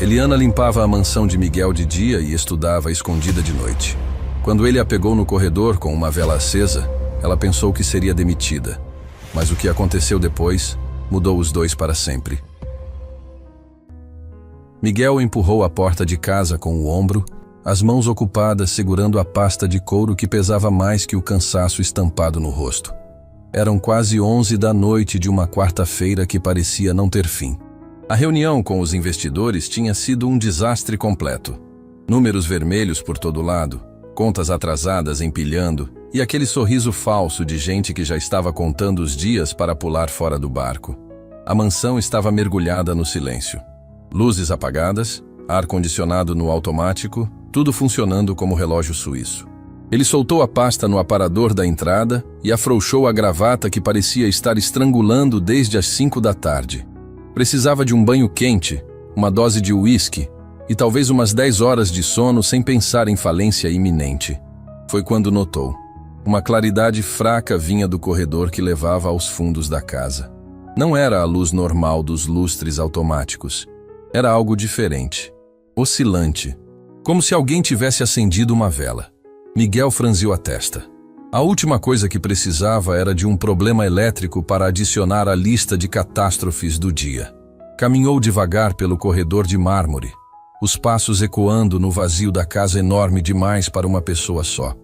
Eliana limpava a mansão de Miguel de dia e estudava escondida de noite. Quando ele a pegou no corredor com uma vela acesa, ela pensou que seria demitida. Mas o que aconteceu depois mudou os dois para sempre. Miguel empurrou a porta de casa com o ombro, as mãos ocupadas segurando a pasta de couro que pesava mais que o cansaço estampado no rosto. Eram quase 11 da noite de uma quarta-feira que parecia não ter fim. A reunião com os investidores tinha sido um desastre completo. Números vermelhos por todo lado, contas atrasadas empilhando e aquele sorriso falso de gente que já estava contando os dias para pular fora do barco. A mansão estava mergulhada no silêncio. Luzes apagadas, ar-condicionado no automático, tudo funcionando como relógio suíço. Ele soltou a pasta no aparador da entrada e afrouxou a gravata que parecia estar estrangulando desde as 5 da tarde. Precisava de um banho quente, uma dose de uísque e talvez umas 10 horas de sono sem pensar em falência iminente. Foi quando notou. Uma claridade fraca vinha do corredor que levava aos fundos da casa. Não era a luz normal dos lustres automáticos. Era algo diferente, oscilante, como se alguém tivesse acendido uma vela. Miguel franziu a testa. A última coisa que precisava era de um problema elétrico para adicionar à lista de catástrofes do dia. Caminhou devagar pelo corredor de mármore, os passos ecoando no vazio da casa enorme demais para uma pessoa só.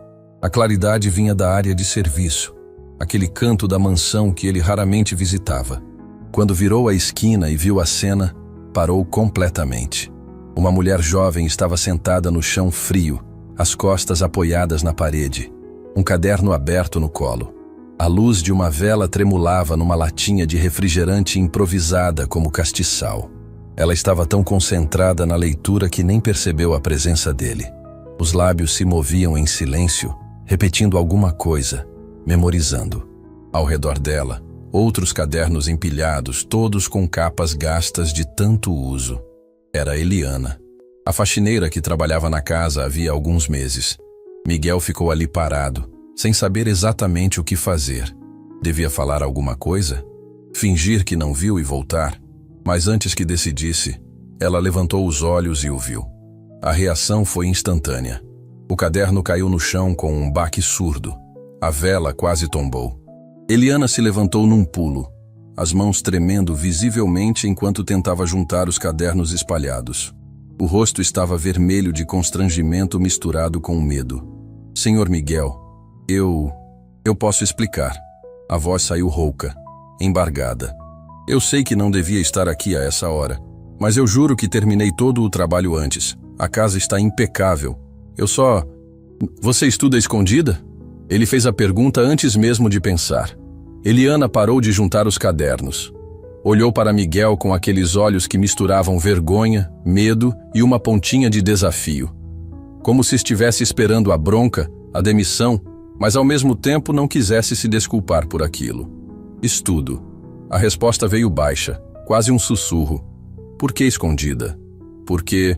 A claridade vinha da área de serviço, aquele canto da mansão que ele raramente visitava. Quando virou a esquina e viu a cena, parou completamente. Uma mulher jovem estava sentada no chão frio, as costas apoiadas na parede, um caderno aberto no colo. A luz de uma vela tremulava numa latinha de refrigerante improvisada como castiçal. Ela estava tão concentrada na leitura que nem percebeu a presença dele. Os lábios se moviam em silêncio, repetindo alguma coisa, memorizando. Ao redor dela, outros cadernos empilhados, todos com capas gastas de tanto uso. Era Eliana, a faxineira que trabalhava na casa havia alguns meses. Miguel ficou ali parado, sem saber exatamente o que fazer. Devia falar alguma coisa? Fingir que não viu e voltar? Mas antes que decidisse, ela levantou os olhos e o viu. A reação foi instantânea. O caderno caiu no chão com um baque surdo. A vela quase tombou. Eliana se levantou num pulo, as mãos tremendo visivelmente enquanto tentava juntar os cadernos espalhados. O rosto estava vermelho de constrangimento misturado com medo. Senhor Miguel, eu posso explicar. A voz saiu rouca, embargada. Eu sei que não devia estar aqui a essa hora, mas eu juro que terminei todo o trabalho antes. A casa está impecável. Você estuda escondida? Ele fez a pergunta antes mesmo de pensar. Eliana parou de juntar os cadernos. Olhou para Miguel com aqueles olhos que misturavam vergonha, medo e uma pontinha de desafio. Como se estivesse esperando a bronca, a demissão, mas ao mesmo tempo não quisesse se desculpar por aquilo. Estudo. A resposta veio baixa, quase um sussurro. Por que escondida? Porque...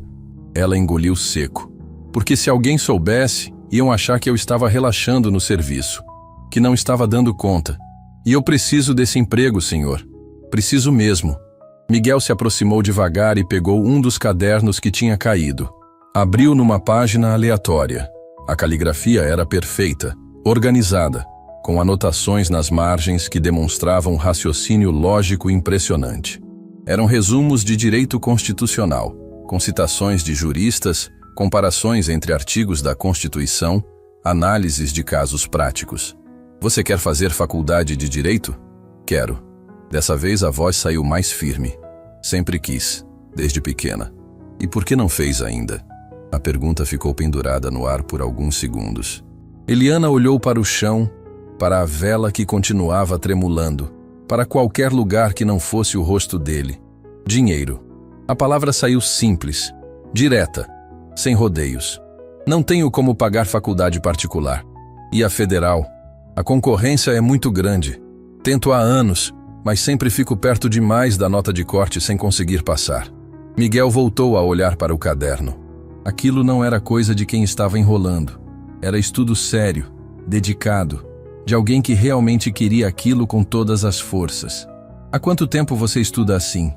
Ela engoliu seco. Porque se alguém soubesse, iam achar que eu estava relaxando no serviço, que não estava dando conta. E eu preciso desse emprego, senhor. Preciso mesmo. Miguel se aproximou devagar e pegou um dos cadernos que tinha caído. Abriu numa página aleatória. A caligrafia era perfeita, organizada, com anotações nas margens que demonstravam um raciocínio lógico impressionante. Eram resumos de direito constitucional, com citações de juristas, comparações entre artigos da Constituição, análises de casos práticos. Você quer fazer faculdade de direito? Quero. Dessa vez a voz saiu mais firme. Sempre quis, desde pequena. E por que não fez ainda? A pergunta ficou pendurada no ar por alguns segundos. Eliana olhou para o chão, para a vela que continuava tremulando, para qualquer lugar que não fosse o rosto dele. Dinheiro. A palavra saiu simples, direta, sem rodeios. Não tenho como pagar faculdade particular. E a federal? A concorrência é muito grande. Tento há anos, mas sempre fico perto demais da nota de corte sem conseguir passar. Miguel voltou a olhar para o caderno. Aquilo não era coisa de quem estava enrolando. Era estudo sério, dedicado, de alguém que realmente queria aquilo com todas as forças. Há quanto tempo você estuda assim?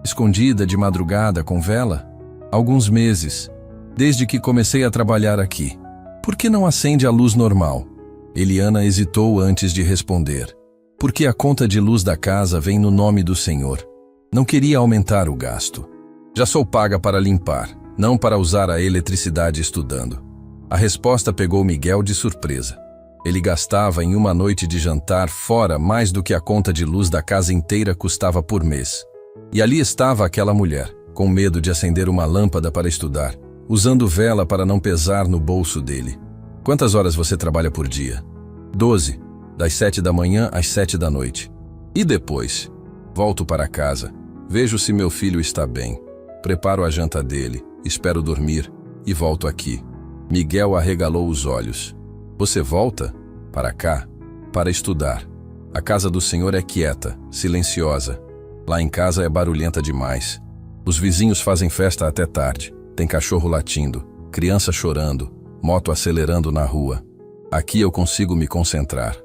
Escondida, de madrugada, com vela? Alguns meses, desde que comecei a trabalhar aqui. Por que não acende a luz normal? Eliana hesitou antes de responder. Porque a conta de luz da casa vem no nome do Senhor. Não queria aumentar o gasto. Já sou paga para limpar, não para usar a eletricidade estudando. A resposta pegou Miguel de surpresa. Ele gastava em uma noite de jantar fora mais do que a conta de luz da casa inteira custava por mês. E ali estava aquela mulher, com medo de acender uma lâmpada para estudar, usando vela para não pesar no bolso dele. Quantas horas você trabalha por dia? 12, das 7 da manhã às 7 da noite. E depois? Volto para casa, vejo se meu filho está bem, preparo a janta dele, espero dormir e volto aqui. Miguel arregalou os olhos. Você volta? Para cá? Para estudar. A casa do Senhor é quieta, silenciosa. Lá em casa é barulhenta demais. Os vizinhos fazem festa até tarde. Tem cachorro latindo, criança chorando, moto acelerando na rua. Aqui eu consigo me concentrar.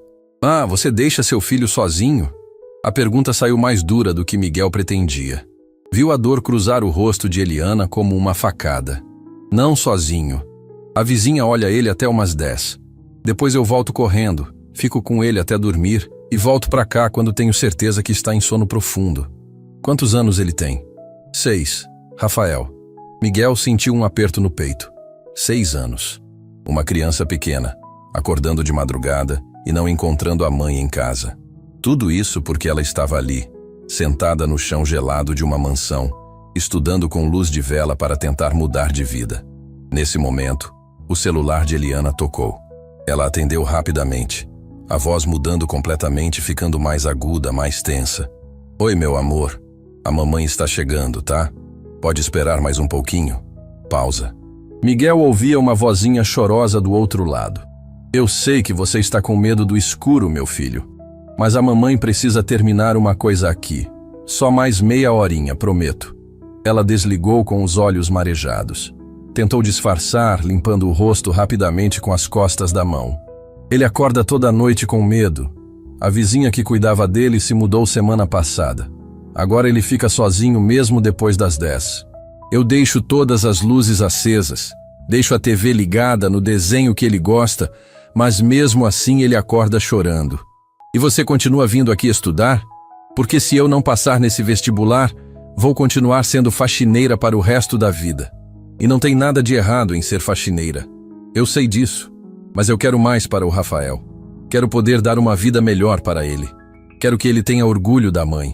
Ah, você deixa seu filho sozinho? A pergunta saiu mais dura do que Miguel pretendia. Viu a dor cruzar o rosto de Eliana como uma facada. Não sozinho. A vizinha olha ele até umas 10. Depois eu volto correndo, fico com ele até dormir e volto para cá quando tenho certeza que está em sono profundo. Quantos anos ele tem? 6. Rafael. Miguel sentiu um aperto no peito. 6 anos. Uma criança pequena, acordando de madrugada e não encontrando a mãe em casa. Tudo isso porque ela estava ali, sentada no chão gelado de uma mansão, estudando com luz de vela para tentar mudar de vida. Nesse momento, o celular de Eliana tocou. Ela atendeu rapidamente, a voz mudando completamente, ficando mais aguda, mais tensa. Oi, meu amor. A mamãe está chegando, tá? Pode esperar mais um pouquinho? Pausa. Miguel ouvia uma vozinha chorosa do outro lado. Eu sei que você está com medo do escuro, meu filho. Mas a mamãe precisa terminar uma coisa aqui. Só mais meia horinha, prometo. Ela desligou com os olhos marejados. Tentou disfarçar, limpando o rosto rapidamente com as costas da mão. Ele acorda toda noite com medo. A vizinha que cuidava dele se mudou semana passada. Agora ele fica sozinho mesmo depois das 10. Eu deixo todas as luzes acesas, deixo a TV ligada no desenho que ele gosta, mas mesmo assim ele acorda chorando. E você continua vindo aqui estudar? Porque se eu não passar nesse vestibular, vou continuar sendo faxineira para o resto da vida. E não tem nada de errado em ser faxineira. Eu sei disso, mas eu quero mais para o Rafael. Quero poder dar uma vida melhor para ele. Quero que ele tenha orgulho da mãe.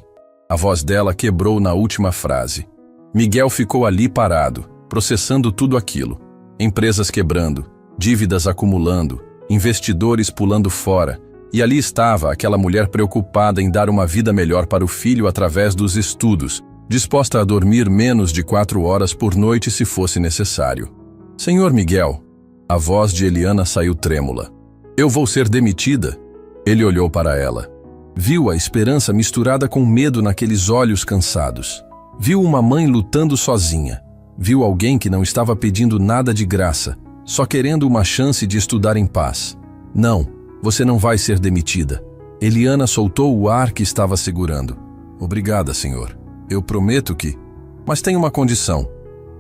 A voz dela quebrou na última frase. Miguel ficou ali parado, processando tudo aquilo. Empresas quebrando, dívidas acumulando, investidores pulando fora. E ali estava aquela mulher preocupada em dar uma vida melhor para o filho através dos estudos, disposta a dormir menos de 4 horas por noite se fosse necessário. Senhor Miguel, a voz de Eliana saiu trêmula. Eu vou ser demitida? Ele olhou para ela. Viu a esperança misturada com medo naqueles olhos cansados. Viu uma mãe lutando sozinha. Viu alguém que não estava pedindo nada de graça, só querendo uma chance de estudar em paz. Não, você não vai ser demitida. Eliana soltou o ar que estava segurando. Obrigada, senhor. Eu prometo que... Mas tem uma condição.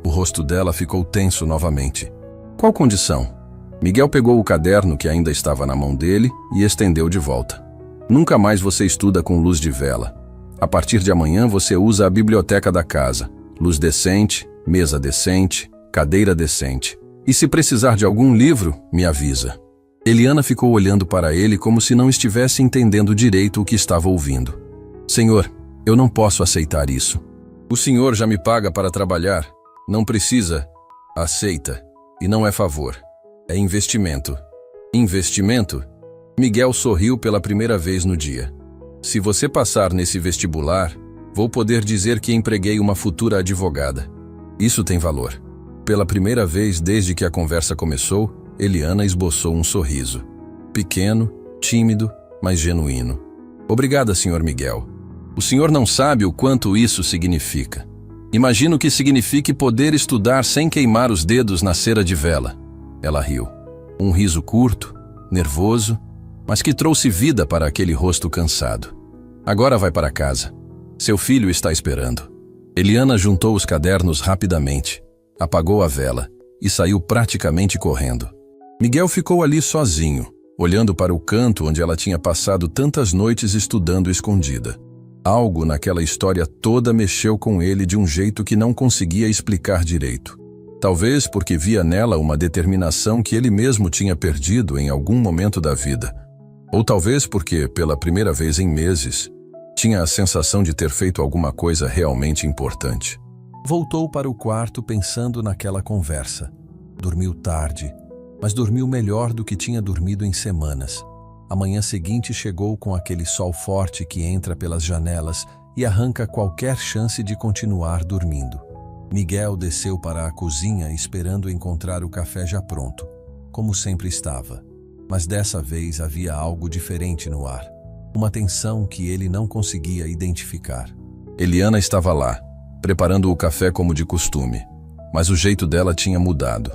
O rosto dela ficou tenso novamente. Qual condição? Miguel pegou o caderno que ainda estava na mão dele e estendeu de volta. Nunca mais você estuda com luz de vela. A partir de amanhã você usa a biblioteca da casa. Luz decente, mesa decente, cadeira decente. E se precisar de algum livro, me avisa. Eliana ficou olhando para ele como se não estivesse entendendo direito o que estava ouvindo. Senhor, eu não posso aceitar isso. O senhor já me paga para trabalhar. Não precisa. Aceita. E não é favor. É investimento. Investimento? Miguel sorriu pela primeira vez no dia. Se você passar nesse vestibular, vou poder dizer que empreguei uma futura advogada. Isso tem valor. Pela primeira vez desde que a conversa começou, Eliana esboçou um sorriso. Pequeno, tímido, mas genuíno. Obrigada, Sr. Miguel. O senhor não sabe o quanto isso significa. Imagino que signifique poder estudar sem queimar os dedos na cera de vela. Ela riu. Um riso curto, nervoso, mas que trouxe vida para aquele rosto cansado. Agora vai para casa. Seu filho está esperando. Eliana juntou os cadernos rapidamente. apagou a vela e saiu praticamente correndo. Miguel ficou ali sozinho, olhando para o canto onde ela tinha passado tantas noites estudando escondida. Algo naquela história toda mexeu com ele de um jeito que não conseguia explicar direito. Talvez porque via nela uma determinação que ele mesmo tinha perdido em algum momento da vida. Ou talvez porque, pela primeira vez em meses, tinha a sensação de ter feito alguma coisa realmente importante. Voltou para o quarto pensando naquela conversa. Dormiu tarde, mas dormiu melhor do que tinha dormido em semanas. A manhã seguinte chegou com aquele sol forte que entra pelas janelas e arranca qualquer chance de continuar dormindo. Miguel desceu para a cozinha esperando encontrar o café já pronto, como sempre estava. Mas dessa vez havia algo diferente no ar. Uma tensão que ele não conseguia identificar. Eliana estava lá, preparando o café como de costume, mas o jeito dela tinha mudado.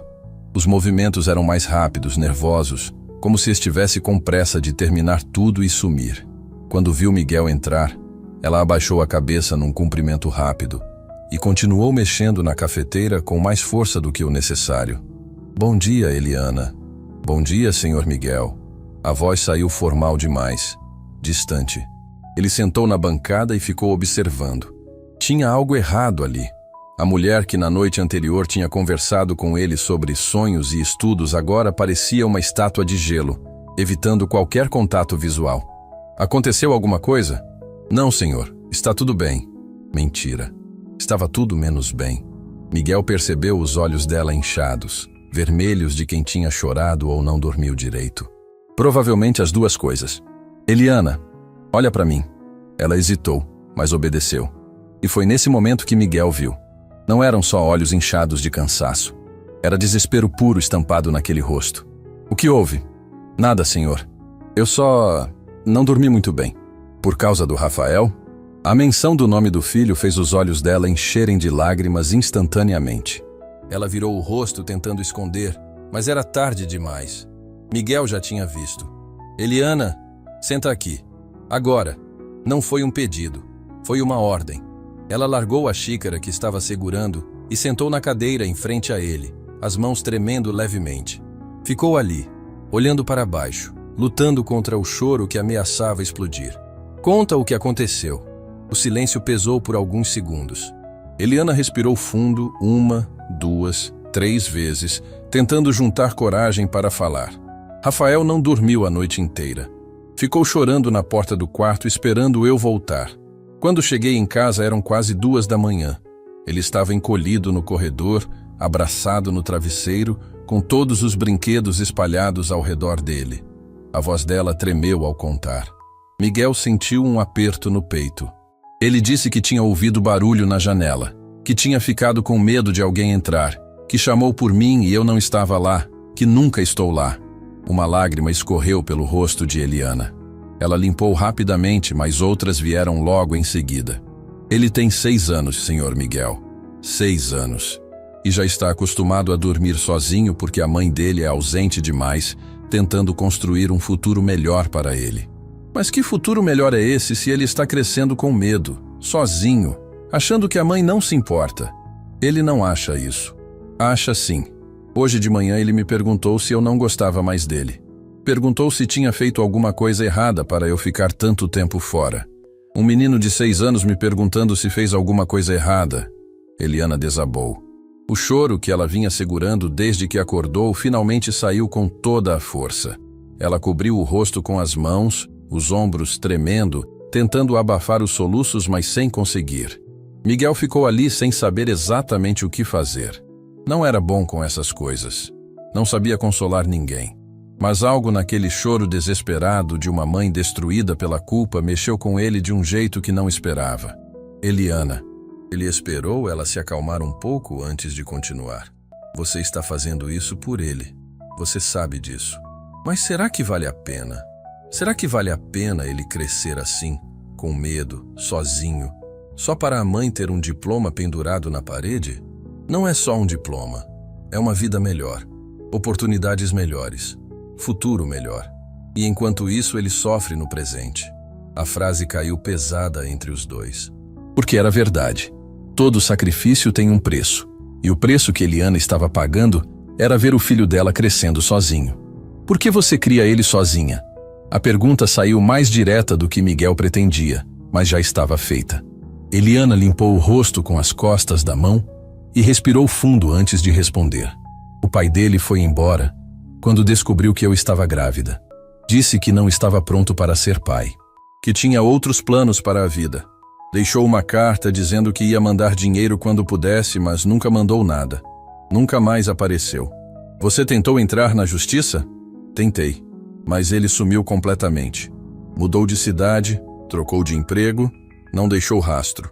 Os movimentos eram mais rápidos, nervosos, como se estivesse com pressa de terminar tudo e sumir. Quando viu Miguel entrar, ela abaixou a cabeça num cumprimento rápido e continuou mexendo na cafeteira com mais força do que o necessário. Bom dia, Eliana. Bom dia, senhor Miguel. A voz saiu formal demais, distante. Ele sentou na bancada e ficou observando. Tinha algo errado ali. A mulher que na noite anterior tinha conversado com ele sobre sonhos e estudos agora parecia uma estátua de gelo, evitando qualquer contato visual. Aconteceu alguma coisa? Não, senhor. Está tudo bem. Mentira. Estava tudo menos bem. Miguel percebeu os olhos dela inchados, vermelhos de quem tinha chorado ou não dormiu direito. Provavelmente as duas coisas. Eliana, olha para mim. Ela hesitou, mas obedeceu. E foi nesse momento que Miguel viu. Não eram só olhos inchados de cansaço. Era desespero puro estampado naquele rosto. O que houve? Nada, senhor. Eu só não dormi muito bem. Por causa do Rafael? A menção do nome do filho fez os olhos dela encherem de lágrimas instantaneamente. Ela virou o rosto tentando esconder, mas era tarde demais. Miguel já tinha visto. Eliana, senta aqui. Agora. Não foi um pedido. Foi uma ordem. Ela largou a xícara que estava segurando e sentou na cadeira em frente a ele, as mãos tremendo levemente. Ficou ali, olhando para baixo, lutando contra o choro que ameaçava explodir. Conta o que aconteceu. O silêncio pesou por alguns segundos. Eliana respirou fundo 1, 2, 3 vezes, tentando juntar coragem para falar. Rafael não dormiu a noite inteira. Ficou chorando na porta do quarto esperando eu voltar. Quando cheguei em casa eram quase 2 da manhã. Ele estava encolhido no corredor, abraçado no travesseiro, com todos os brinquedos espalhados ao redor dele. A voz dela tremeu ao contar. Miguel sentiu um aperto no peito. Ele disse que tinha ouvido barulho na janela, que tinha ficado com medo de alguém entrar, que chamou por mim e eu não estava lá, que nunca estou lá. Uma lágrima escorreu pelo rosto de Eliana. Ela limpou rapidamente, mas outras vieram logo em seguida. Ele tem 6 anos, senhor Miguel. 6 anos. E já está acostumado a dormir sozinho porque a mãe dele é ausente demais, tentando construir um futuro melhor para ele. Mas que futuro melhor é esse se ele está crescendo com medo, sozinho, achando que a mãe não se importa? Ele não acha isso. Acha sim. Hoje de manhã ele me perguntou se eu não gostava mais dele. Perguntou se tinha feito alguma coisa errada para eu ficar tanto tempo fora. Um menino de 6 anos me perguntando se fez alguma coisa errada. Eliana desabou. O choro que ela vinha segurando desde que acordou finalmente saiu com toda a força. Ela cobriu o rosto com as mãos, os ombros tremendo, tentando abafar os soluços, mas sem conseguir. Miguel ficou ali sem saber exatamente o que fazer. Não era bom com essas coisas. Não sabia consolar ninguém. Mas algo naquele choro desesperado de uma mãe destruída pela culpa mexeu com ele de um jeito que não esperava. Eliana. Ele esperou ela se acalmar um pouco antes de continuar. Você está fazendo isso por ele. Você sabe disso. Mas será que vale a pena? Será que vale a pena ele crescer assim, com medo, sozinho, só para a mãe ter um diploma pendurado na parede? Não é só um diploma. É uma vida melhor. Oportunidades melhores. Futuro melhor. E enquanto isso ele sofre no presente. A frase caiu pesada entre os dois. Porque era verdade. Todo sacrifício tem um preço. E o preço que Eliana estava pagando era ver o filho dela crescendo sozinho. Por que você cria ele sozinha? A pergunta saiu mais direta do que Miguel pretendia, mas já estava feita. Eliana limpou o rosto com as costas da mão e respirou fundo antes de responder. O pai dele foi embora quando descobriu que eu estava grávida. Disse que não estava pronto para ser pai, que tinha outros planos para a vida. Deixou uma carta dizendo que ia mandar dinheiro quando pudesse, mas nunca mandou nada. Nunca mais apareceu. Você tentou entrar na justiça? Tentei, mas ele sumiu completamente. Mudou de cidade, trocou de emprego, não deixou rastro.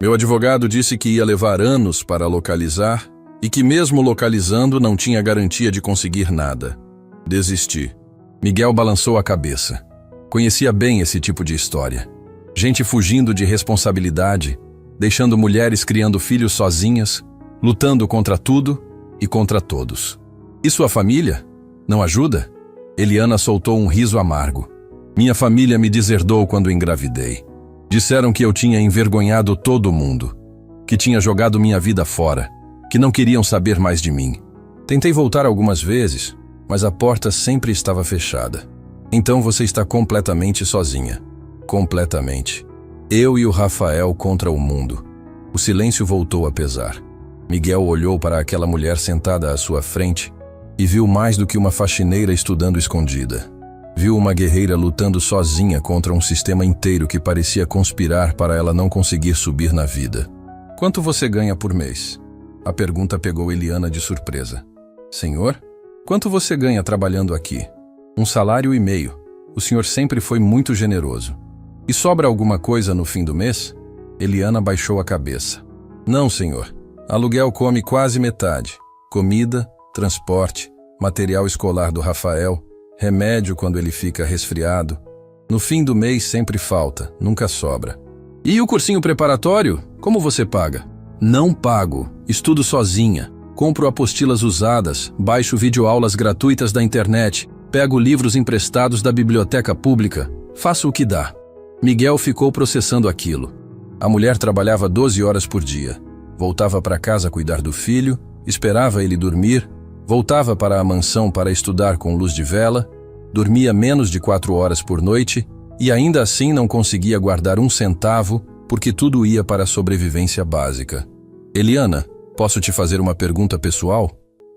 Meu advogado disse que ia levar anos para localizar e que mesmo localizando não tinha garantia de conseguir nada. Desisti. Miguel balançou a cabeça. Conhecia bem esse tipo de história. Gente fugindo de responsabilidade, deixando mulheres criando filhos sozinhas, lutando contra tudo e contra todos. E sua família? Não ajuda? Eliana soltou um riso amargo. Minha família me deserdou quando engravidei. Disseram que eu tinha envergonhado todo mundo, que tinha jogado minha vida fora, que não queriam saber mais de mim. Tentei voltar algumas vezes, mas a porta sempre estava fechada. Então você está completamente sozinha. Completamente. Eu e o Rafael contra o mundo. O silêncio voltou a pesar. Miguel olhou para aquela mulher sentada à sua frente e viu mais do que uma faxineira estudando escondida. Viu uma guerreira lutando sozinha contra um sistema inteiro que parecia conspirar para ela não conseguir subir na vida. Quanto você ganha por mês? A pergunta pegou Eliana de surpresa. Senhor? Quanto você ganha trabalhando aqui? 1,5 salários. O senhor sempre foi muito generoso. E sobra alguma coisa no fim do mês? Eliana baixou a cabeça. Não, senhor. Aluguel come quase metade. Comida, transporte, material escolar do Rafael, remédio quando ele fica resfriado. No fim do mês sempre falta, nunca sobra. E o cursinho preparatório? Como você paga? Não pago. Estudo sozinha. Compro apostilas usadas, baixo videoaulas gratuitas da internet, pego livros emprestados da biblioteca pública. Faço o que dá. Miguel ficou processando aquilo. A mulher trabalhava 12 horas por dia. Voltava para casa cuidar do filho, esperava ele dormir, voltava para a mansão para estudar com luz de vela, dormia menos de 4 horas por noite e ainda assim não conseguia guardar 1 centavo porque tudo ia para a sobrevivência básica. Eliana, posso te fazer uma pergunta pessoal?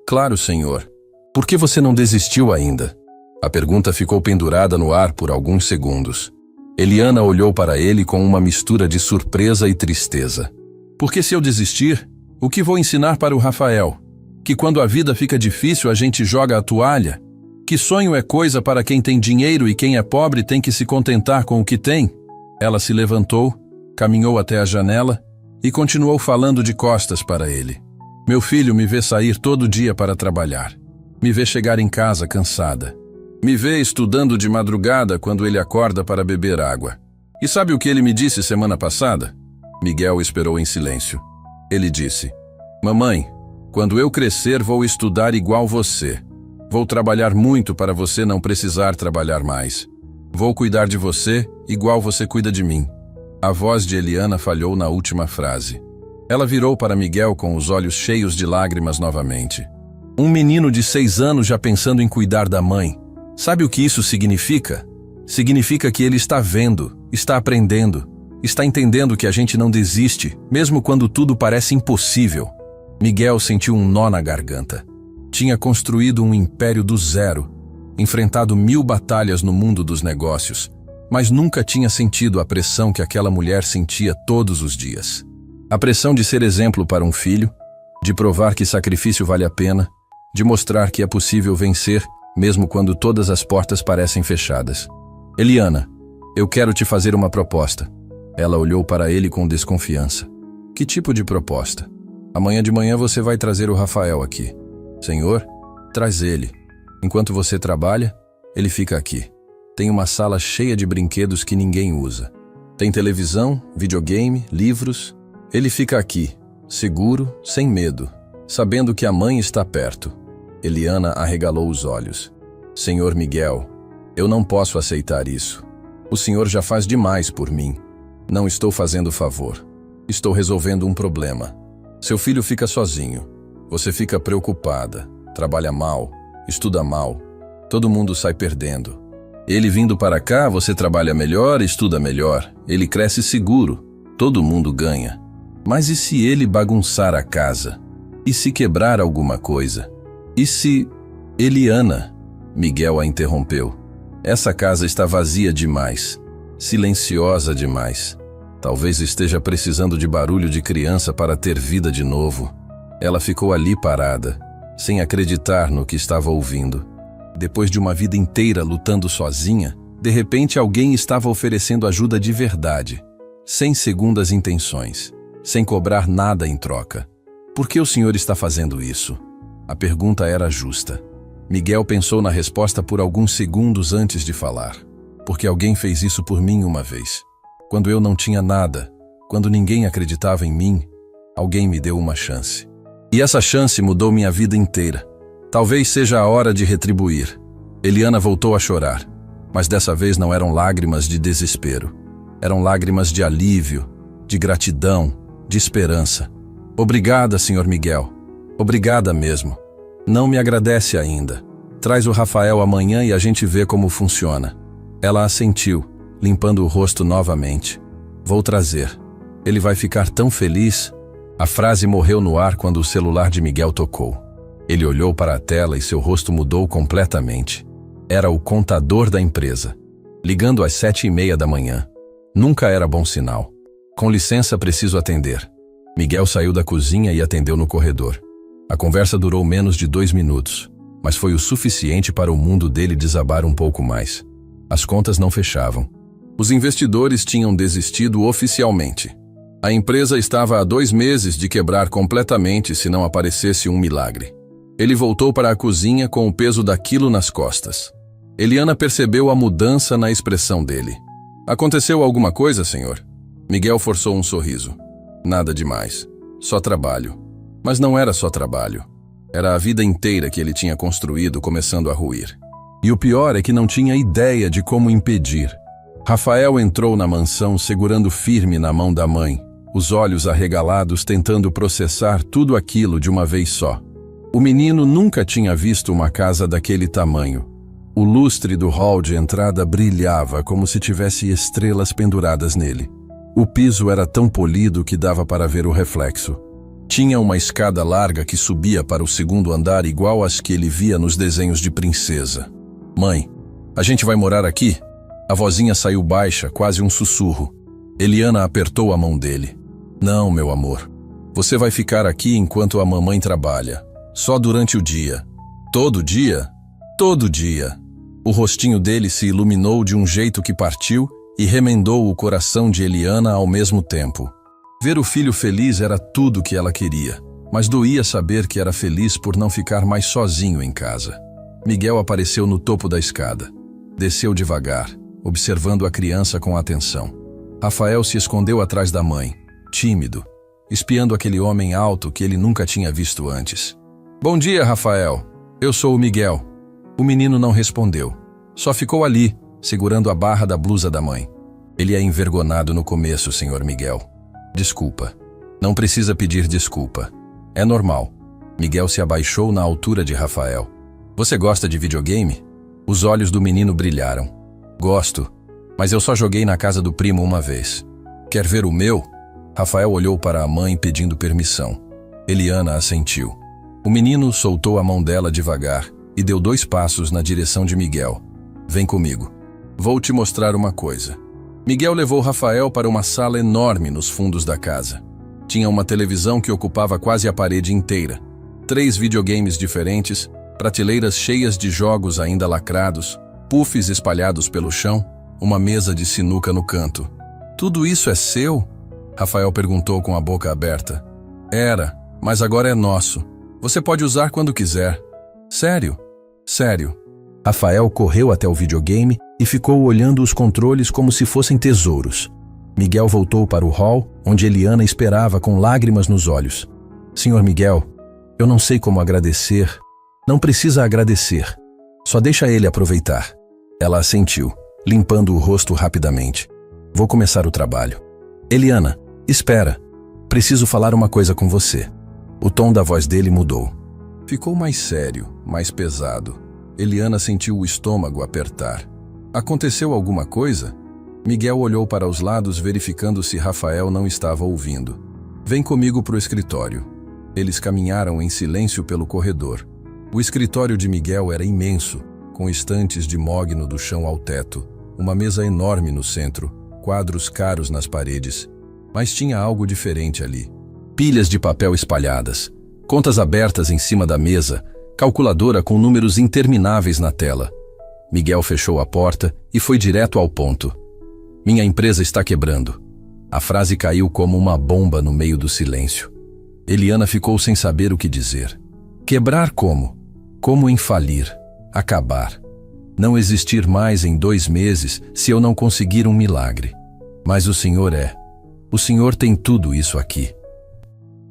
Claro, senhor. Por que você não desistiu ainda? A pergunta ficou pendurada no ar por alguns segundos. Eliana olhou para ele com uma mistura de surpresa e tristeza. Porque se eu desistir, o que vou ensinar para o Rafael? Que quando a vida fica difícil a gente joga a toalha? Que sonho é coisa para quem tem dinheiro e quem é pobre tem que se contentar com o que tem? Ela se levantou, caminhou até a janela e continuou falando de costas para ele. Meu filho me vê sair todo dia para trabalhar. Me vê chegar em casa cansada. Me vê estudando de madrugada quando ele acorda para beber água. E sabe o que ele me disse semana passada? Miguel esperou em silêncio. Ele disse: Mamãe, quando eu crescer vou estudar igual você. Vou trabalhar muito para você não precisar trabalhar mais. Vou cuidar de você igual você cuida de mim. A voz de Eliana falhou na última frase. Ela virou para Miguel com os olhos cheios de lágrimas novamente. Um menino de 6 anos já pensando em cuidar da mãe. Sabe o que isso significa? Significa que ele está vendo, está aprendendo, está entendendo que a gente não desiste, mesmo quando tudo parece impossível. Miguel sentiu um nó na garganta. Tinha construído um império do zero, enfrentado 1000 batalhas no mundo dos negócios, mas nunca tinha sentido a pressão que aquela mulher sentia todos os dias. A pressão de ser exemplo para um filho, de provar que sacrifício vale a pena, de mostrar que é possível vencer, mesmo quando todas as portas parecem fechadas. Eliana, eu quero te fazer uma proposta. Ela olhou para ele com desconfiança. Que tipo de proposta? Amanhã de manhã você vai trazer o Rafael aqui. Senhor, traz ele. Enquanto você trabalha, ele fica aqui. Tem uma sala cheia de brinquedos que ninguém usa. Tem televisão, videogame, livros. Ele fica aqui, seguro, sem medo, sabendo que a mãe está perto. Eliana arregalou os olhos. Senhor Miguel, eu não posso aceitar isso. O senhor já faz demais por mim. Não estou fazendo favor. Estou resolvendo um problema. Seu filho fica sozinho. Você fica preocupada, trabalha mal, estuda mal, todo mundo sai perdendo. Ele vindo para cá, você trabalha melhor, estuda melhor, ele cresce seguro, todo mundo ganha. Mas e se ele bagunçar a casa? E se quebrar alguma coisa? E se... Eliana, Miguel a interrompeu. Essa casa está vazia demais, silenciosa demais. Talvez esteja precisando de barulho de criança para ter vida de novo. Ela ficou ali parada, sem acreditar no que estava ouvindo. Depois de uma vida inteira lutando sozinha, de repente alguém estava oferecendo ajuda de verdade, sem segundas intenções, sem cobrar nada em troca. Por que o senhor está fazendo isso? A pergunta era justa. Miguel pensou na resposta por alguns segundos antes de falar. Porque alguém fez isso por mim uma vez. Quando eu não tinha nada, quando ninguém acreditava em mim, alguém me deu uma chance. E essa chance mudou minha vida inteira. Talvez seja a hora de retribuir. Eliana voltou a chorar, mas dessa vez não eram lágrimas de desespero. Eram lágrimas de alívio, de gratidão, de esperança. Obrigada, Sr. Miguel. Obrigada mesmo. Não me agradece ainda. Traz o Rafael amanhã e a gente vê como funciona. Ela assentiu, limpando o rosto novamente. Vou trazer. Ele vai ficar tão feliz. A frase morreu no ar quando o celular de Miguel tocou. Ele olhou para a tela e seu rosto mudou completamente. Era o contador da empresa, ligando às 7h30 da manhã. Nunca era bom sinal. Com licença, preciso atender. Miguel saiu da cozinha e atendeu no corredor. A conversa durou menos de 2 minutos, mas foi o suficiente para o mundo dele desabar um pouco mais. As contas não fechavam. Os investidores tinham desistido oficialmente. A empresa estava há 2 meses de quebrar completamente se não aparecesse um milagre. Ele voltou para a cozinha com o peso daquilo nas costas. Eliana percebeu a mudança na expressão dele. Aconteceu alguma coisa, senhor? Miguel forçou um sorriso. Nada demais. Só trabalho. Mas não era só trabalho. Era a vida inteira que ele tinha construído começando a ruir. E o pior é que não tinha ideia de como impedir. Rafael entrou na mansão segurando firme na mão da mãe, os olhos arregalados tentando processar tudo aquilo de uma vez só. O menino nunca tinha visto uma casa daquele tamanho. O lustre do hall de entrada brilhava como se tivesse estrelas penduradas nele. O piso era tão polido que dava para ver o reflexo. Tinha uma escada larga que subia para o 2º andar igual às que ele via nos desenhos de princesa. Mãe, a gente vai morar aqui? A vozinha saiu baixa, quase um sussurro. Eliana apertou a mão dele. Não, meu amor. Você vai ficar aqui enquanto a mamãe trabalha. Só durante o dia. Todo dia? Todo dia. O rostinho dele se iluminou de um jeito que partiu e remendou o coração de Eliana ao mesmo tempo. Ver o filho feliz era tudo que ela queria, mas doía saber que era feliz por não ficar mais sozinho em casa. Miguel apareceu no topo da escada. Desceu devagar, observando a criança com atenção. Rafael se escondeu atrás da mãe, tímido, espiando aquele homem alto que ele nunca tinha visto antes. Bom dia, Rafael. Eu sou o Miguel. O menino não respondeu. Só ficou ali, segurando a barra da blusa da mãe. Ele é envergonhado no começo, Sr. Miguel. Desculpa. Não precisa pedir desculpa. É normal. Miguel se abaixou na altura de Rafael. Você gosta de videogame? Os olhos do menino brilharam. Gosto, mas eu só joguei na casa do primo uma vez. Quer ver o meu? Rafael olhou para a mãe pedindo permissão. Eliana assentiu. O menino soltou a mão dela devagar e deu 2 passos na direção de Miguel. Vem comigo. Vou te mostrar uma coisa. Miguel levou Rafael para uma sala enorme nos fundos da casa. Tinha uma televisão que ocupava quase a parede inteira. 3 videogames diferentes, prateleiras cheias de jogos ainda lacrados, puffs espalhados pelo chão, uma mesa de sinuca no canto. Tudo isso é seu? Rafael perguntou com a boca aberta. Era, mas agora é nosso. Você pode usar quando quiser. Sério? Sério. Rafael correu até o videogame e ficou olhando os controles como se fossem tesouros. Miguel voltou para o hall, onde Eliana esperava com lágrimas nos olhos. Senhor Miguel, eu não sei como agradecer. Não precisa agradecer. Só deixa ele aproveitar. Ela assentiu, limpando o rosto rapidamente. Vou começar o trabalho. Eliana, espera. Preciso falar uma coisa com você. O tom da voz dele mudou. Ficou mais sério, mais pesado. Eliana sentiu o estômago apertar. Aconteceu alguma coisa? Miguel olhou para os lados, verificando se Rafael não estava ouvindo. Vem comigo para o escritório. Eles caminharam em silêncio pelo corredor. O escritório de Miguel era imenso, com estantes de mogno do chão ao teto, uma mesa enorme no centro, quadros caros nas paredes. Mas tinha algo diferente ali. Pilhas de papel espalhadas, contas abertas em cima da mesa, calculadora com números intermináveis na tela. Miguel fechou a porta e foi direto ao ponto. Minha empresa está quebrando. A frase caiu como uma bomba no meio do silêncio. Eliana ficou sem saber o que dizer. Quebrar como? Como em falir, acabar. Não existir mais em 2 meses se eu não conseguir um milagre. Mas o Senhor é. O Senhor tem tudo isso aqui.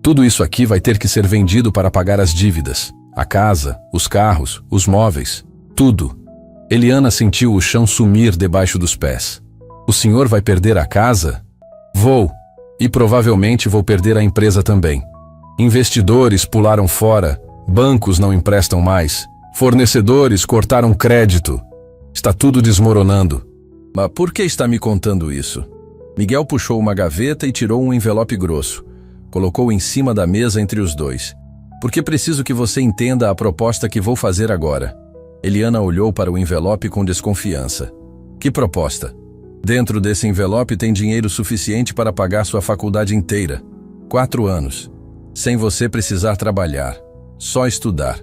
Tudo isso aqui vai ter que ser vendido para pagar as dívidas. A casa, os carros, os móveis, tudo. Eliana sentiu o chão sumir debaixo dos pés. O senhor vai perder a casa? Vou. E provavelmente vou perder a empresa também. Investidores pularam fora, bancos não emprestam mais, fornecedores cortaram crédito. Está tudo desmoronando. Mas por que está me contando isso? Miguel puxou uma gaveta e tirou um envelope grosso. Colocou em cima da mesa entre os dois. Porque preciso que você entenda a proposta que vou fazer agora. Eliana olhou para o envelope com desconfiança. Que proposta? Dentro desse envelope tem dinheiro suficiente para pagar sua faculdade inteira. 4 anos. Sem você precisar trabalhar. Só estudar.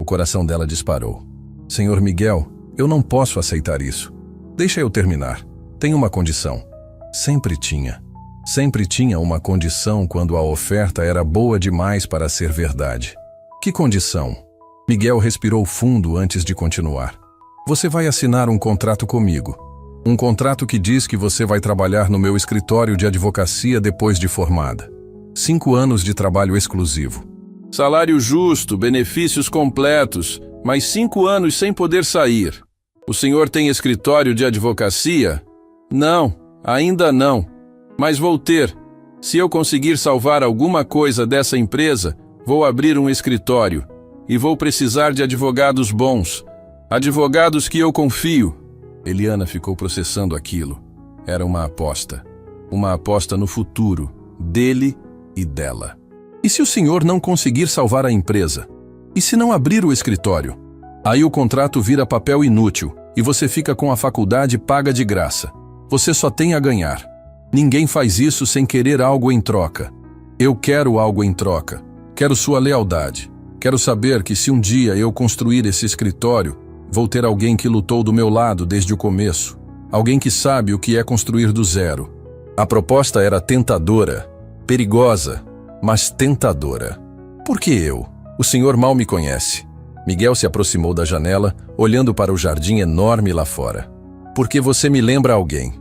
O coração dela disparou. Senhor Miguel, eu não posso aceitar isso. Deixa eu terminar. Tem uma condição. Sempre tinha. Sempre tinha uma condição quando a oferta era boa demais para ser verdade. Que condição? Miguel respirou fundo antes de continuar. Você vai assinar um contrato comigo. Um contrato que diz que você vai trabalhar no meu escritório de advocacia depois de formada. 5 anos de trabalho exclusivo. Salário justo, benefícios completos, mas 5 anos sem poder sair. O senhor tem escritório de advocacia? Não, ainda não. Mas vou ter. Se eu conseguir salvar alguma coisa dessa empresa, vou abrir um escritório. E vou precisar de advogados bons. Advogados que eu confio. Eliana ficou processando aquilo. Era uma aposta. Uma aposta no futuro, dele e dela. E se o senhor não conseguir salvar a empresa? E se não abrir o escritório? Aí o contrato vira papel inútil e você fica com a faculdade paga de graça. Você só tem a ganhar. Ninguém faz isso sem querer algo em troca. Eu quero algo em troca. Quero sua lealdade. Quero saber que se um dia eu construir esse escritório, vou ter alguém que lutou do meu lado desde o começo. Alguém que sabe o que é construir do zero. A proposta era tentadora, perigosa, mas tentadora. Por que eu? O senhor mal me conhece. Miguel se aproximou da janela, olhando para o jardim enorme lá fora. Porque você me lembra alguém.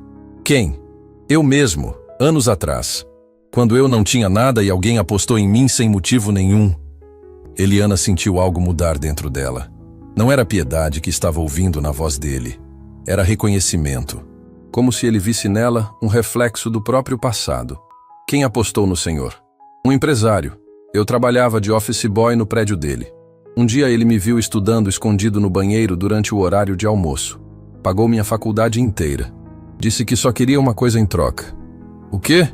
Quem? Eu mesmo, anos atrás. Quando eu não tinha nada e alguém apostou em mim sem motivo nenhum. Eliana sentiu algo mudar dentro dela. Não era piedade que estava ouvindo na voz dele. Era reconhecimento. Como se ele visse nela um reflexo do próprio passado. Quem apostou no senhor? Um empresário. Eu trabalhava de office boy no prédio dele. Um dia ele me viu estudando escondido no banheiro durante o horário de almoço. Pagou minha faculdade inteira. Disse que só queria uma coisa em troca. O quê?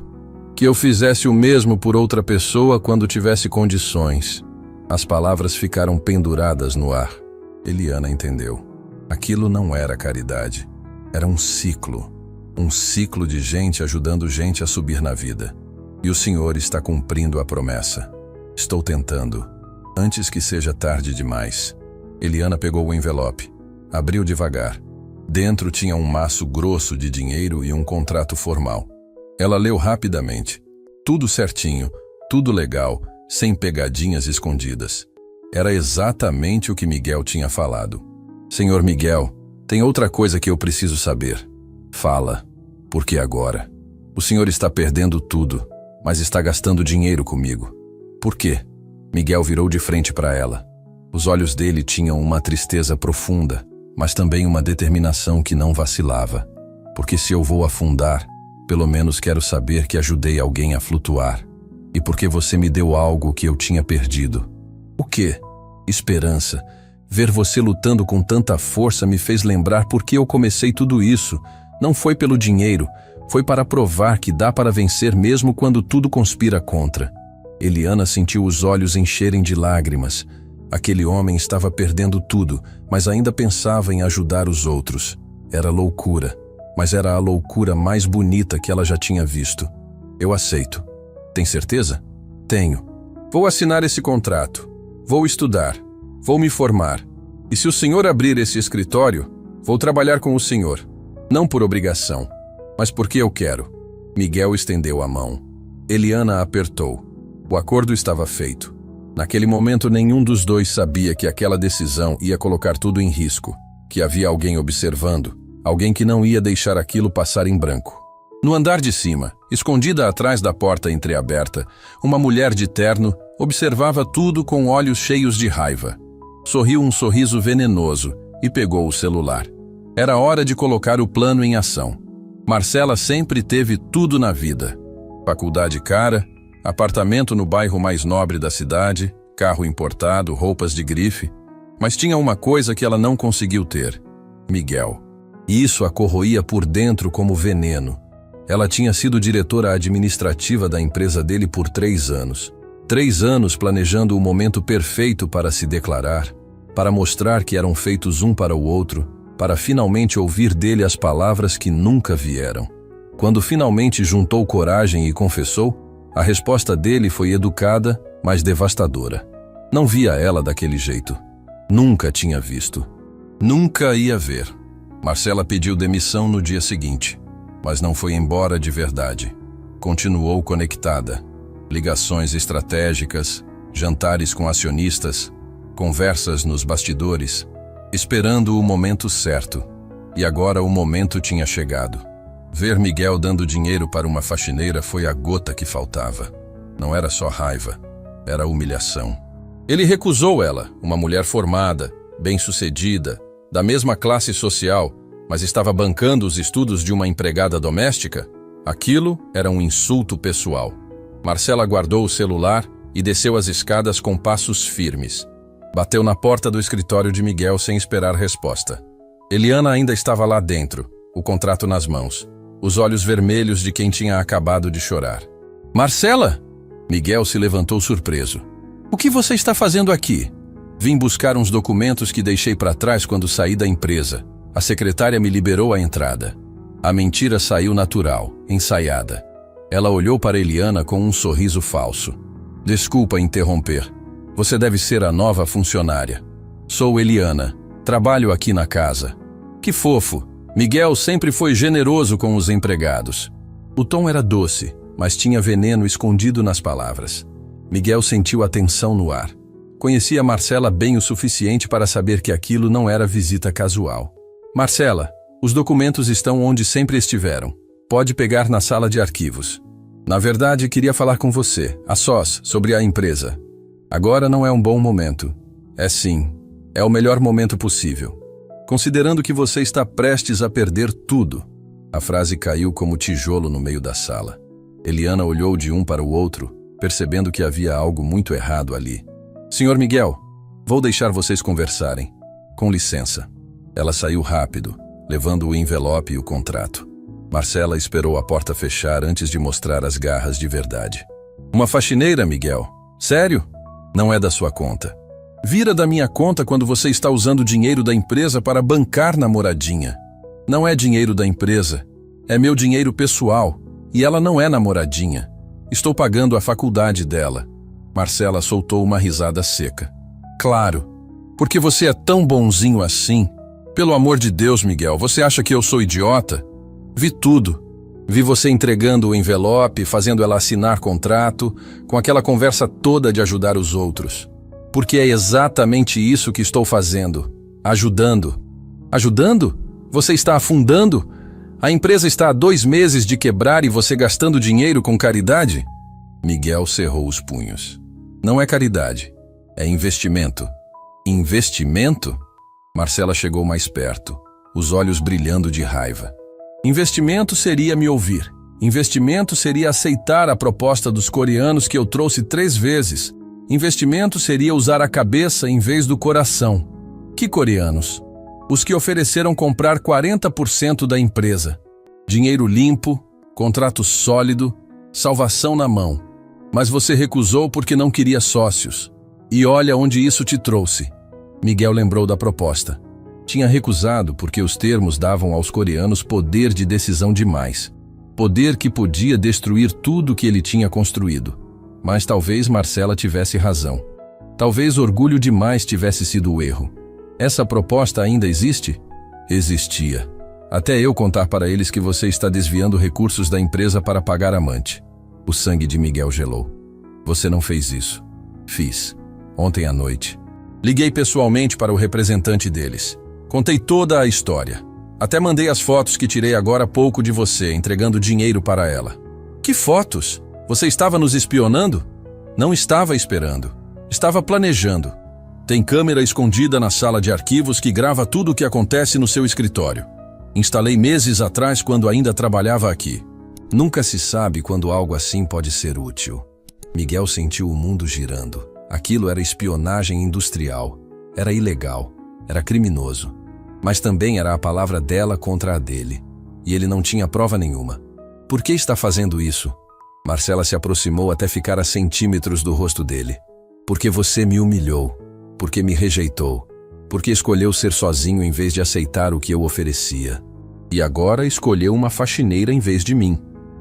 Que eu fizesse o mesmo por outra pessoa quando tivesse condições. As palavras ficaram penduradas no ar. Eliana entendeu. Aquilo não era caridade. Era um ciclo. Um ciclo de gente ajudando gente a subir na vida. E o Senhor está cumprindo a promessa. Estou tentando. Antes que seja tarde demais. Eliana pegou o envelope. Abriu devagar. Dentro tinha um maço grosso de dinheiro e um contrato formal. Ela leu rapidamente. Tudo certinho, tudo legal, sem pegadinhas escondidas. Era exatamente o que Miguel tinha falado. Senhor Miguel, tem outra coisa que eu preciso saber. Fala, porque agora? O senhor está perdendo tudo, mas está gastando dinheiro comigo. Por quê? Miguel virou de frente para ela. Os olhos dele tinham uma tristeza profunda, mas também uma determinação que não vacilava. Porque se eu vou afundar, pelo menos quero saber que ajudei alguém a flutuar. E porque você me deu algo que eu tinha perdido. O quê? Esperança. Ver você lutando com tanta força me fez lembrar por que eu comecei tudo isso. Não foi pelo dinheiro, foi para provar que dá para vencer mesmo quando tudo conspira contra. Eliana sentiu os olhos encherem de lágrimas. Aquele homem estava perdendo tudo, mas ainda pensava em ajudar os outros. Era loucura, mas era a loucura mais bonita que ela já tinha visto. Eu aceito. Tem certeza? Tenho. Vou assinar esse contrato. Vou estudar. Vou me formar. E se o senhor abrir esse escritório, vou trabalhar com o senhor. Não por obrigação, mas porque eu quero. Miguel estendeu a mão. Eliana a apertou. O acordo estava feito. Naquele momento, nenhum dos dois sabia que aquela decisão ia colocar tudo em risco, que havia alguém observando, alguém que não ia deixar aquilo passar em branco. No andar de cima, escondida atrás da porta entreaberta, uma mulher de terno observava tudo com olhos cheios de raiva. Sorriu um sorriso venenoso e pegou o celular. Era hora de colocar o plano em ação. Marcela sempre teve tudo na vida. Faculdade cara, apartamento no bairro mais nobre da cidade, carro importado, roupas de grife. Mas tinha uma coisa que ela não conseguiu ter: Miguel. E isso a corroía por dentro como veneno. Ela tinha sido diretora administrativa da empresa dele por 3 anos. 3 anos planejando o momento perfeito para se declarar, para mostrar que eram feitos um para o outro, para finalmente ouvir dele as palavras que nunca vieram. Quando finalmente juntou coragem e confessou, a resposta dele foi educada, mas devastadora. Não via ela daquele jeito. Nunca tinha visto. Nunca ia ver. Marcela pediu demissão no dia seguinte, mas não foi embora de verdade. Continuou conectada. Ligações estratégicas, jantares com acionistas, conversas nos bastidores, esperando o momento certo. E agora o momento tinha chegado. Ver Miguel dando dinheiro para uma faxineira foi a gota que faltava. Não era só raiva, era humilhação. Ele recusou ela, uma mulher formada, bem-sucedida, da mesma classe social, mas estava bancando os estudos de uma empregada doméstica? Aquilo era um insulto pessoal. Marcela guardou o celular e desceu as escadas com passos firmes. Bateu na porta do escritório de Miguel sem esperar resposta. Eliana ainda estava lá dentro, o contrato nas mãos, os olhos vermelhos de quem tinha acabado de chorar. Marcela! Miguel se levantou surpreso. O que você está fazendo aqui? Vim buscar uns documentos que deixei para trás quando saí da empresa. A secretária me liberou a entrada. A mentira saiu natural, ensaiada. Ela olhou para Eliana com um sorriso falso. Desculpa interromper. Você deve ser a nova funcionária. Sou Eliana. Trabalho aqui na casa. Que fofo. Miguel sempre foi generoso com os empregados. O tom era doce, mas tinha veneno escondido nas palavras. Miguel sentiu a tensão no ar. Conhecia Marcela bem o suficiente para saber que aquilo não era visita casual. Marcela, os documentos estão onde sempre estiveram. Pode pegar na sala de arquivos. Na verdade, queria falar com você, a sós, sobre a empresa. Agora não é um bom momento. É sim, é o melhor momento possível. Considerando que você está prestes a perder tudo. A frase caiu como tijolo no meio da sala. Eliana olhou de um para o outro, percebendo que havia algo muito errado ali. Senhor Miguel, vou deixar vocês conversarem. Com licença. Ela saiu rápido, levando o envelope e o contrato. Marcela esperou a porta fechar antes de mostrar as garras de verdade. Uma faxineira, Miguel? Sério? Não é da sua conta. Vira da minha conta quando você está usando dinheiro da empresa para bancar namoradinha. Não é dinheiro da empresa. É meu dinheiro pessoal. E ela não é namoradinha. Estou pagando a faculdade dela. Marcela soltou uma risada seca. Claro. Porque você é tão bonzinho assim. Pelo amor de Deus, Miguel, você acha que eu sou idiota? Vi tudo. Vi você entregando o envelope, fazendo ela assinar contrato, com aquela conversa toda de ajudar os outros. Porque é exatamente isso que estou fazendo. Ajudando. Ajudando? Você está afundando? A empresa está há 2 meses de quebrar e você gastando dinheiro com caridade? Miguel cerrou os punhos. Não é caridade. É investimento. Investimento? Marcela chegou mais perto, os olhos brilhando de raiva. Investimento seria me ouvir. Investimento seria aceitar a proposta dos coreanos que eu trouxe 3 vezes. Investimento seria usar a cabeça em vez do coração. Que coreanos? Os que ofereceram comprar 40% da empresa. Dinheiro limpo, contrato sólido, salvação na mão. Mas você recusou porque não queria sócios. E olha onde isso te trouxe. Miguel lembrou da proposta. Tinha recusado porque os termos davam aos coreanos poder de decisão demais. Poder que podia destruir tudo que ele tinha construído. Mas talvez Marcela tivesse razão. Talvez orgulho demais tivesse sido o erro. Essa proposta ainda existe? Existia. Até eu contar para eles que você está desviando recursos da empresa para pagar amante. O sangue de Miguel gelou. Você não fez isso. Fiz. Ontem à noite. Liguei pessoalmente para o representante deles. Contei toda a história. Até mandei as fotos que tirei agora há pouco de você, entregando dinheiro para ela. Que fotos? Você estava nos espionando? Não estava esperando. Estava planejando. Tem câmera escondida na sala de arquivos que grava tudo o que acontece no seu escritório. Instalei meses atrás quando ainda trabalhava aqui. Nunca se sabe quando algo assim pode ser útil. Miguel sentiu o mundo girando. Aquilo era espionagem industrial. Era ilegal. Era criminoso. Mas também era a palavra dela contra a dele. E ele não tinha prova nenhuma. Por que está fazendo isso? Marcela se aproximou até ficar a centímetros do rosto dele. Porque você me humilhou. Porque me rejeitou. Porque escolheu ser sozinho em vez de aceitar o que eu oferecia. E agora escolheu uma faxineira em vez de mim.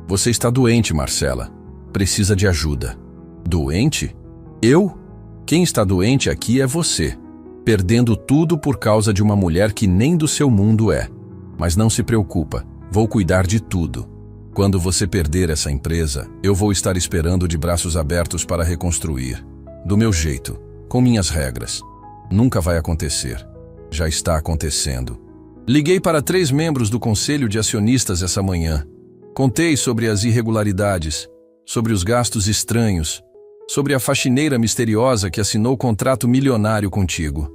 Você está doente, Marcela. Precisa de ajuda. Doente? Eu? Quem está doente aqui é você. Perdendo tudo por causa de uma mulher que nem do seu mundo é. Mas não se preocupa, vou cuidar de tudo. Quando você perder essa empresa, eu vou estar esperando de braços abertos para reconstruir. Do meu jeito, com minhas regras. Nunca vai acontecer. Já está acontecendo. Liguei para 3 membros do conselho de acionistas essa manhã. Contei sobre as irregularidades, sobre os gastos estranhos, sobre a faxineira misteriosa que assinou contrato milionário contigo.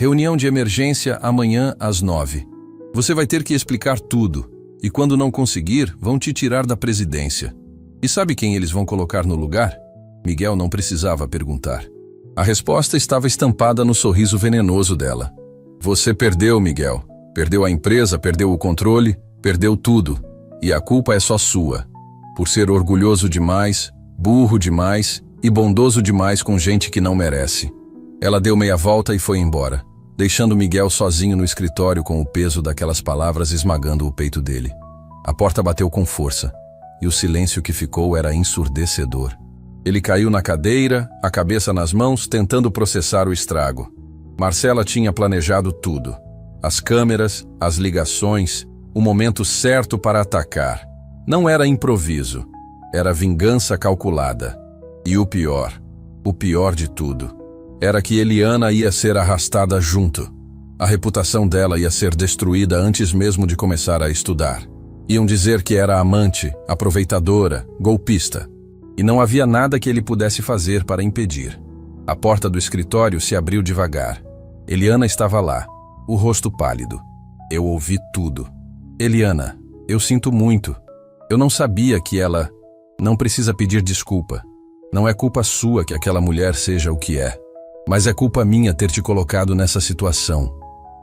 Reunião de emergência amanhã às 9. Você vai ter que explicar tudo, e quando não conseguir, vão te tirar da presidência. E sabe quem eles vão colocar no lugar? Miguel não precisava perguntar. A resposta estava estampada no sorriso venenoso dela. Você perdeu, Miguel. Perdeu a empresa, perdeu o controle, perdeu tudo. E a culpa é só sua. Por ser orgulhoso demais, burro demais e bondoso demais com gente que não merece. Ela deu meia volta e foi embora, deixando Miguel sozinho no escritório com o peso daquelas palavras esmagando o peito dele. A porta bateu com força, e o silêncio que ficou era ensurdecedor. Ele caiu na cadeira, a cabeça nas mãos, tentando processar o estrago. Marcela tinha planejado tudo. As câmeras, as ligações, o momento certo para atacar. Não era improviso, era vingança calculada. E o pior de tudo, era que Eliana ia ser arrastada junto. A reputação dela ia ser destruída antes mesmo de começar a estudar. Iam dizer que era amante, aproveitadora, golpista. E não havia nada que ele pudesse fazer para impedir. A porta do escritório se abriu devagar. Eliana estava lá, o rosto pálido. Eu ouvi tudo. Eliana, eu sinto muito. Eu não sabia que ela... Não precisa pedir desculpa. Não é culpa sua que aquela mulher seja o que é. Mas é culpa minha ter te colocado nessa situação.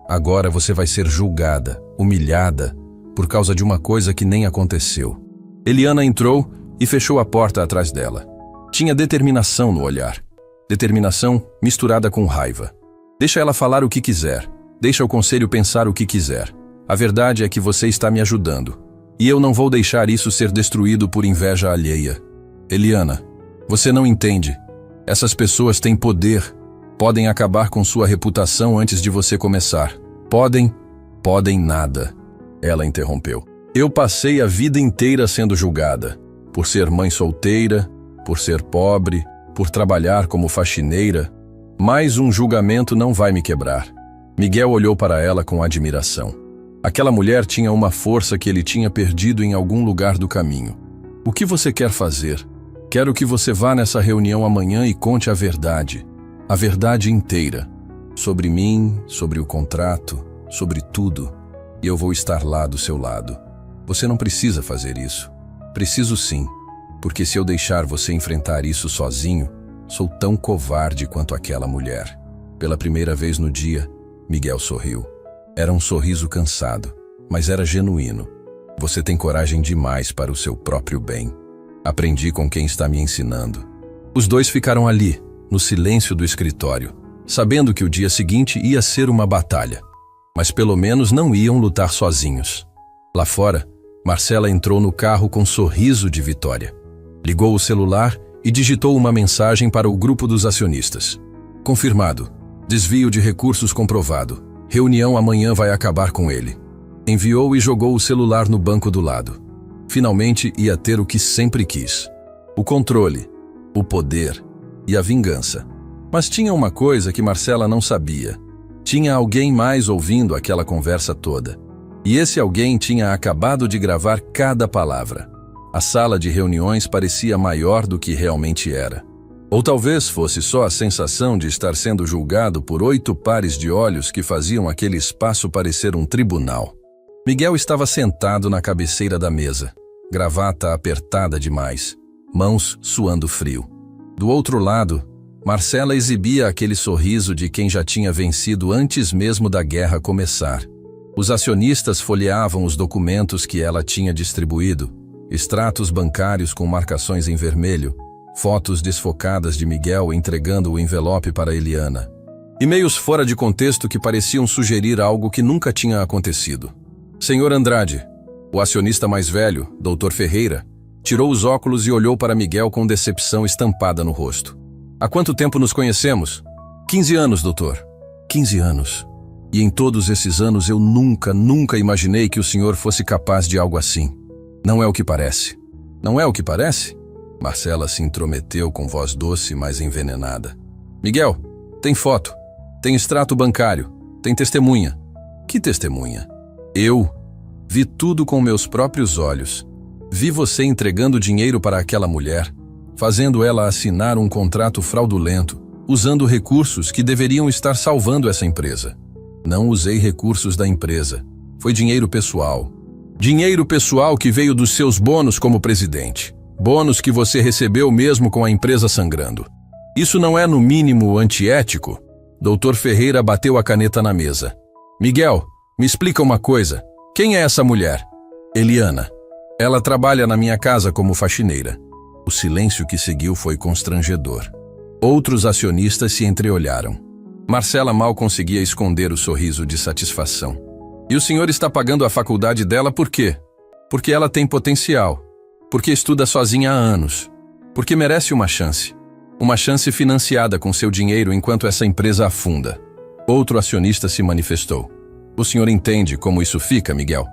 Agora você vai ser julgada, humilhada, por causa de uma coisa que nem aconteceu. Eliana entrou e fechou a porta atrás dela. Tinha determinação no olhar. Determinação misturada com raiva. Deixa ela falar o que quiser. Deixa o conselho pensar o que quiser. A verdade é que você está me ajudando. E eu não vou deixar isso ser destruído por inveja alheia. Eliana, você não entende. Essas pessoas têm poder. Podem acabar com sua reputação antes de você começar. Podem nada. Ela interrompeu. Eu passei a vida inteira sendo julgada. Por ser mãe solteira, por ser pobre, por trabalhar como faxineira. Mais um julgamento não vai me quebrar. Miguel olhou para ela com admiração. Aquela mulher tinha uma força que ele tinha perdido em algum lugar do caminho. O que você quer fazer? Quero que você vá nessa reunião amanhã e conte a verdade inteira. Sobre mim, sobre o contrato, sobre tudo. E eu vou estar lá do seu lado. Você não precisa fazer isso. Preciso sim, porque se eu deixar você enfrentar isso sozinho, sou tão covarde quanto aquela mulher. Pela primeira vez no dia, Miguel sorriu. Era um sorriso cansado, mas era genuíno. Você tem coragem demais para o seu próprio bem. Aprendi com quem está me ensinando. Os dois ficaram ali, no silêncio do escritório, sabendo que o dia seguinte ia ser uma batalha. Mas pelo menos não iam lutar sozinhos. Lá fora, Marcela entrou no carro com um sorriso de vitória. Ligou o celular e digitou uma mensagem para o grupo dos acionistas. Confirmado. Desvio de recursos comprovado. Reunião amanhã vai acabar com ele. Enviou e jogou o celular no banco do lado. Finalmente ia ter o que sempre quis. O controle, o poder e a vingança. Mas tinha uma coisa que Marcela não sabia. Tinha alguém mais ouvindo aquela conversa toda. E esse alguém tinha acabado de gravar cada palavra. A sala de reuniões parecia maior do que realmente era. Ou talvez fosse só a sensação de estar sendo julgado por 8 pares de olhos que faziam aquele espaço parecer um tribunal. Miguel estava sentado na cabeceira da mesa, gravata apertada demais, mãos suando frio. Do outro lado, Marcela exibia aquele sorriso de quem já tinha vencido antes mesmo da guerra começar. Os acionistas folheavam os documentos que ela tinha distribuído, extratos bancários com marcações em vermelho, fotos desfocadas de Miguel entregando o envelope para Eliana. E-mails fora de contexto que pareciam sugerir algo que nunca tinha acontecido. Senhor Andrade, o acionista mais velho, Dr. Ferreira, tirou os óculos e olhou para Miguel com decepção estampada no rosto. Há quanto tempo nos conhecemos? 15 anos, doutor. 15 anos. E em todos esses anos eu nunca imaginei que o senhor fosse capaz de algo assim. Não é o que parece. Não é o que parece? Marcela se intrometeu com voz doce, mas envenenada. Miguel, tem foto, tem extrato bancário, tem testemunha. Que testemunha? Eu vi tudo com meus próprios olhos. Vi você entregando dinheiro para aquela mulher, fazendo ela assinar um contrato fraudulento, usando recursos que deveriam estar salvando essa empresa. Não usei recursos da empresa. Foi dinheiro pessoal. Dinheiro pessoal que veio dos seus bônus como presidente. Bônus que você recebeu mesmo com a empresa sangrando. Isso não é no mínimo antiético? Dr. Ferreira bateu a caneta na mesa. Miguel, me explica uma coisa. Quem é essa mulher? Eliana. Ela trabalha na minha casa como faxineira. O silêncio que seguiu foi constrangedor. Outros acionistas se entreolharam. Marcela mal conseguia esconder o sorriso de satisfação. E o senhor está pagando a faculdade dela por quê? Porque ela tem potencial. Porque estuda sozinha há anos. Porque merece uma chance. Uma chance financiada com seu dinheiro enquanto essa empresa afunda. Outro acionista se manifestou. O senhor entende como isso fica, Miguel?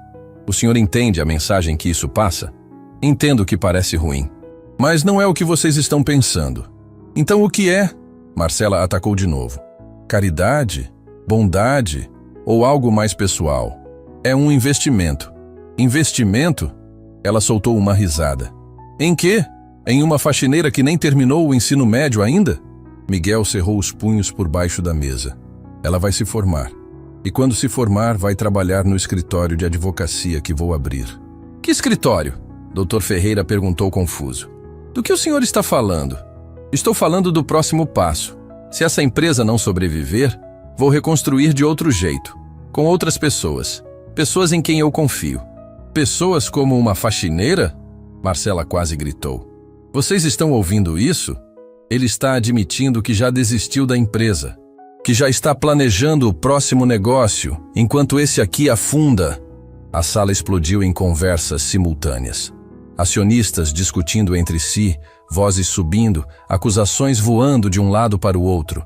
O senhor entende a mensagem que isso passa? Entendo que parece ruim. Mas não é o que vocês estão pensando. Então o que é? Marcela atacou de novo. Caridade? Bondade? Ou algo mais pessoal? É um investimento. Investimento? Ela soltou uma risada. Em quê? Em uma faxineira que nem terminou o ensino médio ainda? Miguel cerrou os punhos por baixo da mesa. Ela vai se formar. E quando se formar, vai trabalhar no escritório de advocacia que vou abrir. Que escritório? Dr. Ferreira perguntou confuso. Do que o senhor está falando? Estou falando do próximo passo. Se essa empresa não sobreviver, vou reconstruir de outro jeito, com outras pessoas. Pessoas em quem eu confio. Pessoas como uma faxineira? Marcela quase gritou. Vocês estão ouvindo isso? Ele está admitindo que já desistiu da empresa, que já está planejando o próximo negócio, enquanto esse aqui afunda. A sala explodiu em conversas simultâneas. Acionistas discutindo entre si, vozes subindo, acusações voando de um lado para o outro.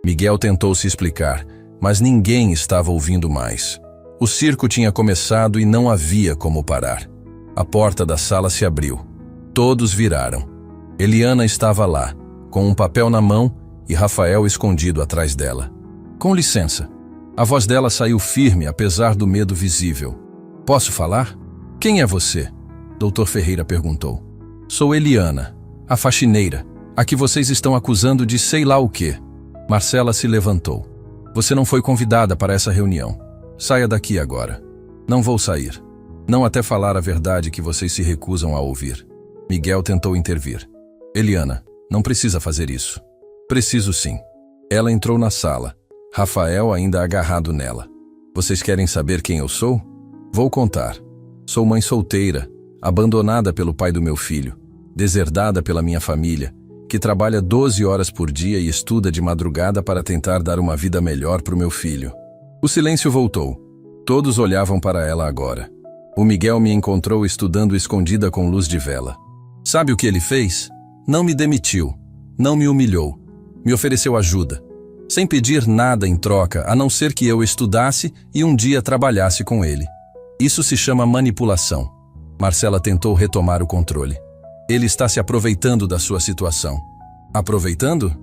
Miguel tentou se explicar, mas ninguém estava ouvindo mais. O circo tinha começado e não havia como parar. A porta da sala se abriu. Todos viraram. Eliana estava lá, com um papel na mão e Rafael escondido atrás dela. Com licença. A voz dela saiu firme, apesar do medo visível. Posso falar? Quem é você? Dr. Ferreira perguntou. Sou Eliana, a faxineira, a que vocês estão acusando de sei lá o quê. Marcela se levantou. Você não foi convidada para essa reunião. Saia daqui agora. Não vou sair. Não até falar a verdade que vocês se recusam a ouvir. Miguel tentou intervir. Eliana, não precisa fazer isso. Preciso sim. Ela entrou na sala. Rafael ainda agarrado nela. Vocês querem saber quem eu sou? Vou contar. Sou mãe solteira, abandonada pelo pai do meu filho, deserdada pela minha família, que trabalha 12 horas por dia e estuda de madrugada para tentar dar uma vida melhor para o meu filho. O silêncio voltou. Todos olhavam para ela agora. O Miguel me encontrou estudando escondida com luz de vela. Sabe o que ele fez? Não me demitiu, não me humilhou, me ofereceu ajuda, sem pedir nada em troca, a não ser que eu estudasse e um dia trabalhasse com ele. Isso se chama manipulação. Marcela tentou retomar o controle. Ele está se aproveitando da sua situação. Aproveitando?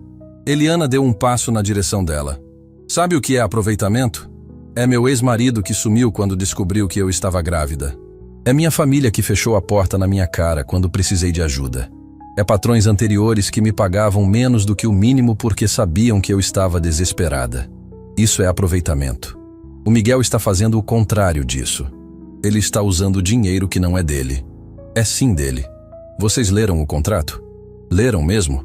Eliana deu um passo na direção dela. Sabe o que é aproveitamento? É meu ex-marido que sumiu quando descobriu que eu estava grávida. É minha família que fechou a porta na minha cara quando precisei de ajuda. É patrões anteriores que me pagavam menos do que o mínimo porque sabiam que eu estava desesperada. Isso é aproveitamento. O Miguel está fazendo o contrário disso. Ele está usando dinheiro que não é dele. É sim dele. Vocês leram o contrato? Leram mesmo?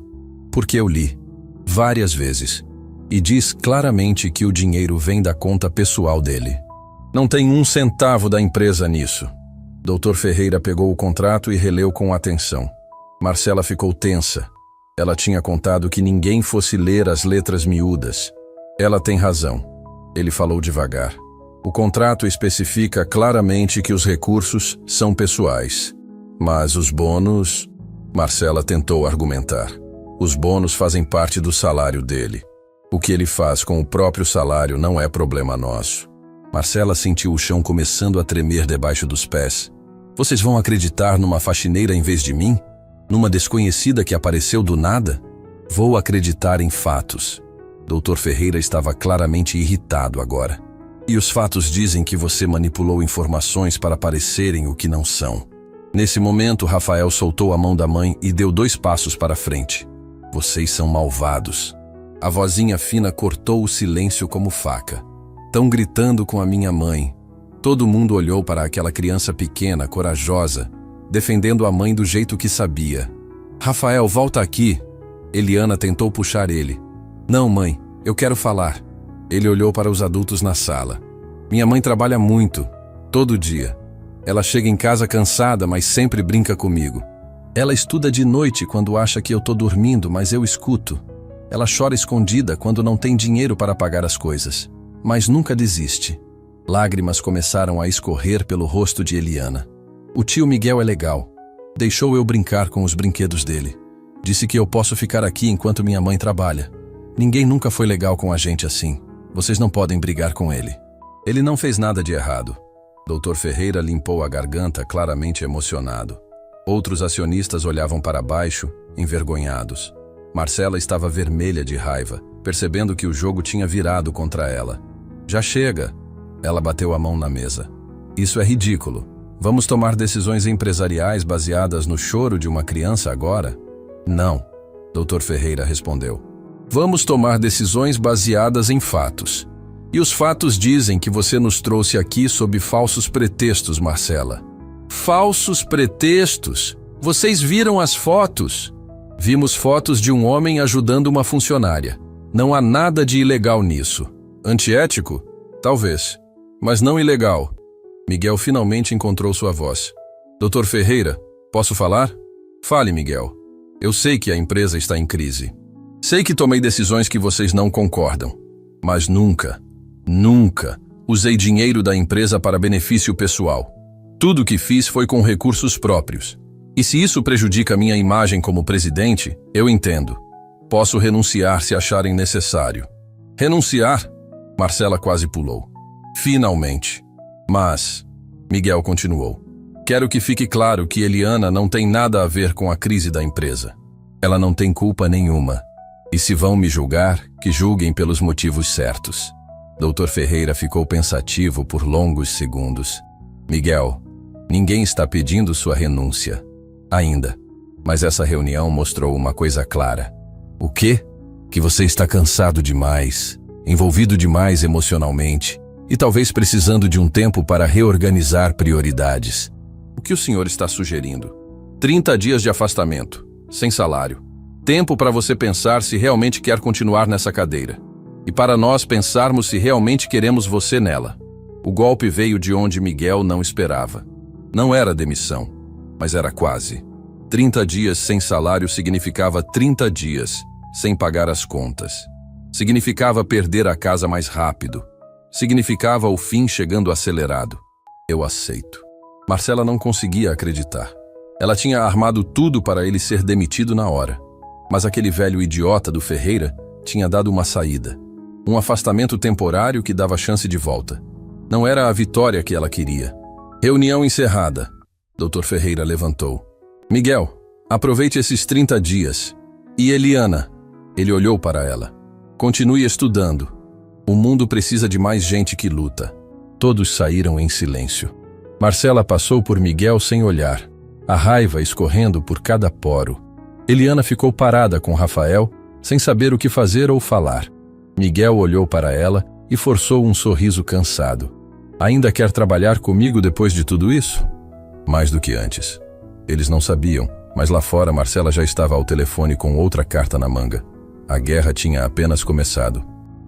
Porque eu li. Várias vezes. E diz claramente que o dinheiro vem da conta pessoal dele. Não tem um centavo da empresa nisso. Dr. Ferreira pegou o contrato e releu com atenção. Marcela ficou tensa. Ela tinha contado que ninguém fosse ler as letras miúdas. Ela tem razão. Ele falou devagar. O contrato especifica claramente que os recursos são pessoais. Mas os bônus... Marcela tentou argumentar. Os bônus fazem parte do salário dele. O que ele faz com o próprio salário não é problema nosso. Marcela sentiu o chão começando a tremer debaixo dos pés. Vocês vão acreditar numa faxineira em vez de mim? Numa desconhecida que apareceu do nada? Vou acreditar em fatos. Dr. Ferreira estava claramente irritado agora. E os fatos dizem que você manipulou informações para parecerem o que não são. Nesse momento, Rafael soltou a mão da mãe e deu 2 passos para frente. Vocês são malvados. A vozinha fina cortou o silêncio como faca. Tão gritando com a minha mãe. Todo mundo olhou para aquela criança pequena, corajosa, defendendo a mãe do jeito que sabia. Rafael, volta aqui. Eliana tentou puxar ele. Não, mãe, eu quero falar. Ele olhou para os adultos na sala. Minha mãe trabalha muito, todo dia. Ela chega em casa cansada, mas sempre brinca comigo. Ela estuda de noite quando acha que eu tô dormindo, mas eu escuto. Ela chora escondida quando não tem dinheiro para pagar as coisas, mas nunca desiste. Lágrimas começaram a escorrer pelo rosto de Eliana. O tio Miguel é legal. Deixou eu brincar com os brinquedos dele. Disse que eu posso ficar aqui enquanto minha mãe trabalha. Ninguém nunca foi legal com a gente assim. Vocês não podem brigar com ele. Ele não fez nada de errado. Dr. Ferreira limpou a garganta, claramente emocionado. Outros acionistas olhavam para baixo, envergonhados. Marcela estava vermelha de raiva, percebendo que o jogo tinha virado contra ela. Já chega! Ela bateu a mão na mesa. Isso é ridículo. Vamos tomar decisões empresariais baseadas no choro de uma criança agora? Não, Dr. Ferreira respondeu. Vamos tomar decisões baseadas em fatos. E os fatos dizem que você nos trouxe aqui sob falsos pretextos, Marcela. Falsos pretextos? Vocês viram as fotos? Vimos fotos de um homem ajudando uma funcionária. Não há nada de ilegal nisso. Antiético? Talvez. Mas não ilegal. Miguel finalmente encontrou sua voz. Dr. Ferreira, posso falar? Fale, Miguel. Eu sei que a empresa está em crise. Sei que tomei decisões que vocês não concordam. Mas nunca usei dinheiro da empresa para benefício pessoal. Tudo o que fiz foi com recursos próprios. E se isso prejudica minha imagem como presidente, eu entendo. Posso renunciar se acharem necessário. Renunciar? Marcela quase pulou. Finalmente. Mas, Miguel continuou, quero que fique claro que Eliana não tem nada a ver com a crise da empresa. Ela não tem culpa nenhuma. E se vão me julgar, que julguem pelos motivos certos. Dr. Ferreira ficou pensativo por longos segundos. Miguel, ninguém está pedindo sua renúncia. Ainda. Mas essa reunião mostrou uma coisa clara. O quê? Que você está cansado demais, envolvido demais emocionalmente, e talvez precisando de um tempo para reorganizar prioridades. O que o senhor está sugerindo? 30 dias de afastamento, sem salário. Tempo para você pensar se realmente quer continuar nessa cadeira. E para nós pensarmos se realmente queremos você nela. O golpe veio de onde Miguel não esperava. Não era demissão, mas era quase. 30 dias sem salário significava 30 dias sem pagar as contas. Significava perder a casa mais rápido. Significava o fim chegando acelerado. Eu aceito. Marcela não conseguia acreditar. Ela tinha armado tudo para ele ser demitido na hora. Mas aquele velho idiota do Ferreira tinha dado uma saída. Um afastamento temporário que dava chance de volta. Não era a vitória que ela queria. Reunião encerrada. Dr. Ferreira levantou. Miguel, aproveite esses 30 dias. E Eliana? Ele olhou para ela. Continue estudando. O mundo precisa de mais gente que luta. Todos saíram em silêncio. Marcela passou por Miguel sem olhar, a raiva escorrendo por cada poro. Eliana ficou parada com Rafael, sem saber o que fazer ou falar. Miguel olhou para ela e forçou um sorriso cansado. Ainda quer trabalhar comigo depois de tudo isso? Mais do que antes. Eles não sabiam, mas lá fora Marcela já estava ao telefone com outra carta na manga. A guerra tinha apenas começado.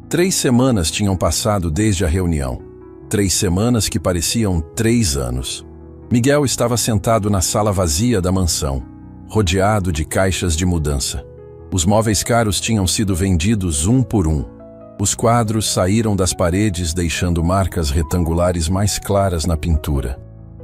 3 semanas tinham passado desde a reunião. 3 semanas que pareciam 3 anos. Miguel estava sentado na sala vazia da mansão, rodeado de caixas de mudança. Os móveis caros tinham sido vendidos um por um. Os quadros saíram das paredes deixando marcas retangulares mais claras na pintura.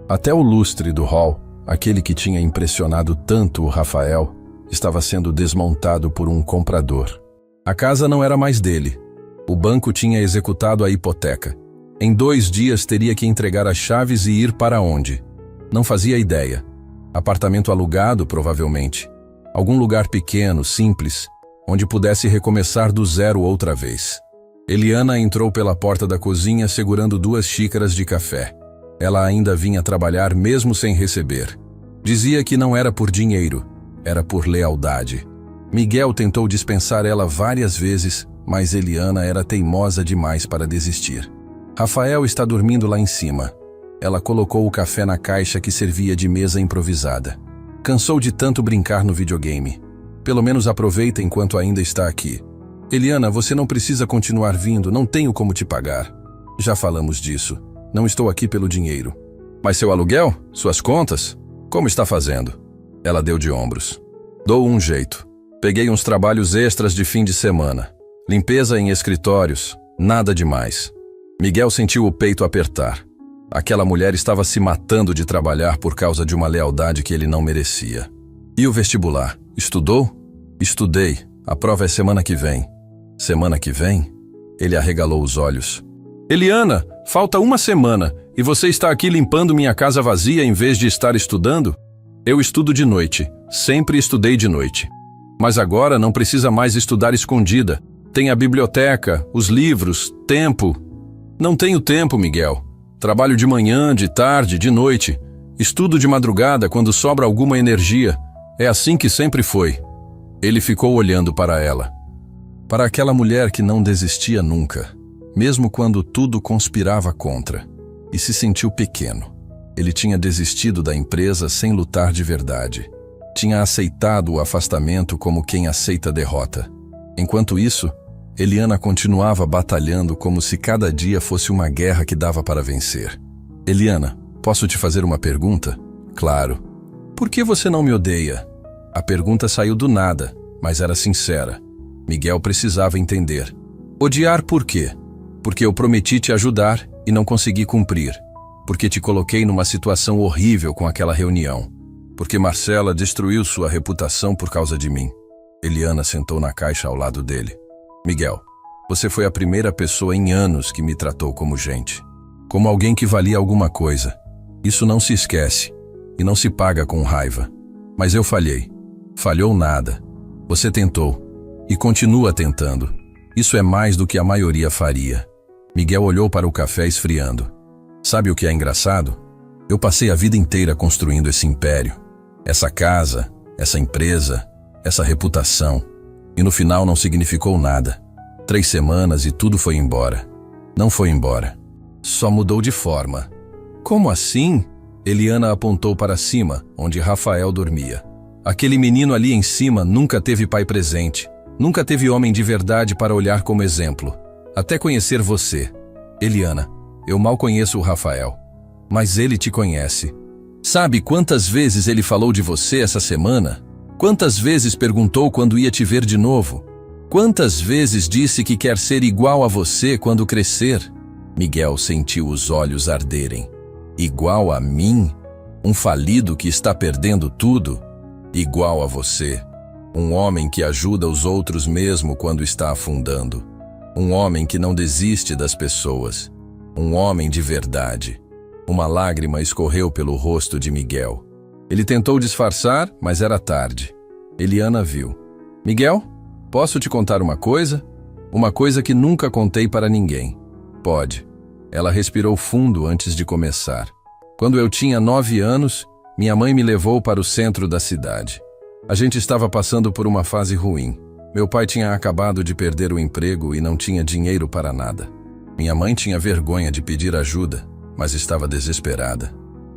Até o lustre do hall, aquele que tinha impressionado tanto o Rafael, estava sendo desmontado por um comprador. A casa não era mais dele. O banco tinha executado a hipoteca. Em 2 dias teria que entregar as chaves e ir para onde? Não fazia ideia. Apartamento alugado, provavelmente. Algum lugar pequeno, simples, onde pudesse recomeçar do zero outra vez. Eliana entrou pela porta da cozinha segurando 2 xícaras de café. Ela ainda vinha trabalhar mesmo sem receber. Dizia que não era por dinheiro, era por lealdade. Miguel tentou dispensar ela várias vezes, mas Eliana era teimosa demais para desistir. Rafael está dormindo lá em cima. Ela colocou o café na caixa que servia de mesa improvisada. Cansou de tanto brincar no videogame. Pelo menos aproveita enquanto ainda está aqui. Eliana, você não precisa continuar vindo, não tenho como te pagar. Já falamos disso. Não estou aqui pelo dinheiro. Mas seu aluguel? Suas contas? Como está fazendo? Ela deu de ombros. Dou um jeito. Peguei uns trabalhos extras de fim de semana. Limpeza em escritórios, nada demais. Miguel sentiu o peito apertar. Aquela mulher estava se matando de trabalhar por causa de uma lealdade que ele não merecia. E o vestibular? Estudou? Estudei. A prova é semana que vem. Semana que vem? Ele arregalou os olhos. Eliana, falta 1 semana e você está aqui limpando minha casa vazia em vez de estar estudando? Eu estudo de noite. Sempre estudei de noite. Mas agora não precisa mais estudar escondida. Tem a biblioteca, os livros, tempo. Não tenho tempo, Miguel. Trabalho de manhã, de tarde, de noite. Estudo de madrugada quando sobra alguma energia. É assim que sempre foi. Ele ficou olhando para ela. Para aquela mulher que não desistia nunca, mesmo quando tudo conspirava contra, e se sentiu pequeno. Ele tinha desistido da empresa sem lutar de verdade. Tinha aceitado o afastamento como quem aceita a derrota. Enquanto isso, Eliana continuava batalhando como se cada dia fosse uma guerra que dava para vencer. Eliana, posso te fazer uma pergunta? Claro. Por que você não me odeia? A pergunta saiu do nada, mas era sincera. Miguel precisava entender. Odiar por quê? Porque eu prometi te ajudar e não consegui cumprir. Porque te coloquei numa situação horrível com aquela reunião. Porque Marcela destruiu sua reputação por causa de mim. Eliana sentou na caixa ao lado dele. Miguel, você foi a primeira pessoa em anos que me tratou como gente. Como alguém que valia alguma coisa. Isso não se esquece e não se paga com raiva. Mas eu falhei. Falhou nada. Você tentou e continua tentando. Isso é mais do que a maioria faria. Miguel olhou para o café esfriando. Sabe o que é engraçado? Eu passei a vida inteira construindo esse império. Essa casa, essa empresa, essa reputação. E no final não significou nada. 3 semanas e tudo foi embora. Não foi embora. Só mudou de forma. Como assim? Eliana apontou para cima, onde Rafael dormia. Aquele menino ali em cima nunca teve pai presente. Nunca teve homem de verdade para olhar como exemplo. Até conhecer você. Eliana, eu mal conheço o Rafael. Mas ele te conhece. Sabe quantas vezes ele falou de você essa semana? Quantas vezes perguntou quando ia te ver de novo? Quantas vezes disse que quer ser igual a você quando crescer? Miguel sentiu os olhos arderem. Igual a mim? Um falido que está perdendo tudo? Igual a você? Um homem que ajuda os outros mesmo quando está afundando. Um homem que não desiste das pessoas. Um homem de verdade. Uma lágrima escorreu pelo rosto de Miguel. Ele tentou disfarçar, mas era tarde. Eliana viu. Miguel, posso te contar uma coisa? Uma coisa que nunca contei para ninguém. Pode. Ela respirou fundo antes de começar. Quando eu tinha 9 anos, minha mãe me levou para o centro da cidade. A gente estava passando por uma fase ruim. Meu pai tinha acabado de perder o emprego e não tinha dinheiro para nada. Minha mãe tinha vergonha de pedir ajuda, mas estava desesperada.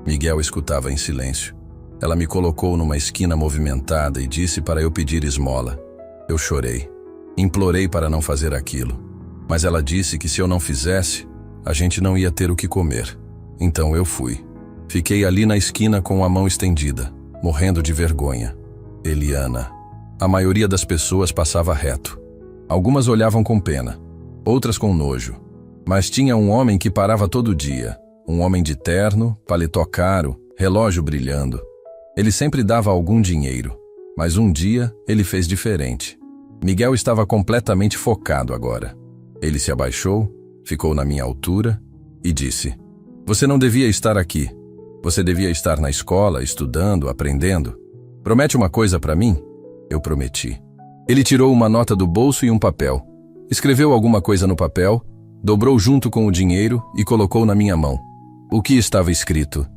Miguel escutava em silêncio. Ela me colocou numa esquina movimentada e disse para eu pedir esmola. Eu chorei. Implorei para não fazer aquilo. Mas ela disse que se eu não fizesse, a gente não ia ter o que comer. Então eu fui. Fiquei ali na esquina com a mão estendida, morrendo de vergonha. Eliana. A maioria das pessoas passava reto. Algumas olhavam com pena, outras com nojo. Mas tinha um homem que parava todo dia. Um homem de terno, paletó caro, relógio brilhando. Ele sempre dava algum dinheiro, mas um dia ele fez diferente. Miguel estava completamente focado agora. Ele se abaixou, ficou na minha altura e disse: Você não devia estar aqui. Você devia estar na escola, estudando, aprendendo. Promete uma coisa para mim? Eu prometi. Ele tirou uma nota do bolso e um papel. Escreveu alguma coisa no papel, dobrou junto com o dinheiro e colocou na minha mão. O que estava escrito?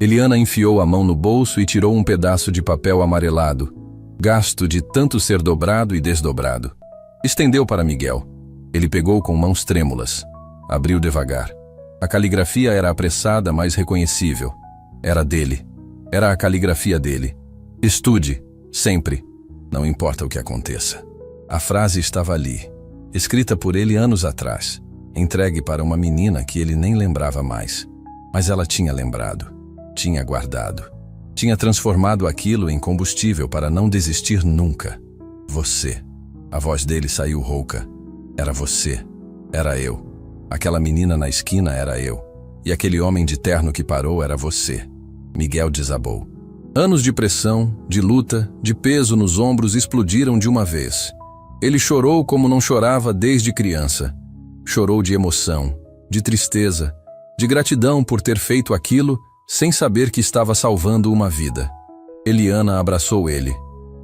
Eliana enfiou a mão no bolso e tirou um pedaço de papel amarelado, gasto de tanto ser dobrado e desdobrado. Estendeu para Miguel. Ele pegou com mãos trêmulas. Abriu devagar. A caligrafia era apressada, mas reconhecível. Era dele. Era a caligrafia dele. Estude, sempre. Não importa o que aconteça. A frase estava ali, escrita por ele anos atrás, entregue para uma menina que ele nem lembrava mais. Mas ela tinha lembrado, tinha guardado, tinha transformado aquilo em combustível para não desistir nunca. Você. A voz dele saiu rouca. Era você. Era eu. Aquela menina na esquina era eu. E aquele homem de terno que parou era você. Miguel desabou. Anos de pressão, de luta, de peso nos ombros explodiram de uma vez. Ele chorou como não chorava desde criança. Chorou de emoção, de tristeza, de gratidão por ter feito aquilo sem saber que estava salvando uma vida. Eliana abraçou ele.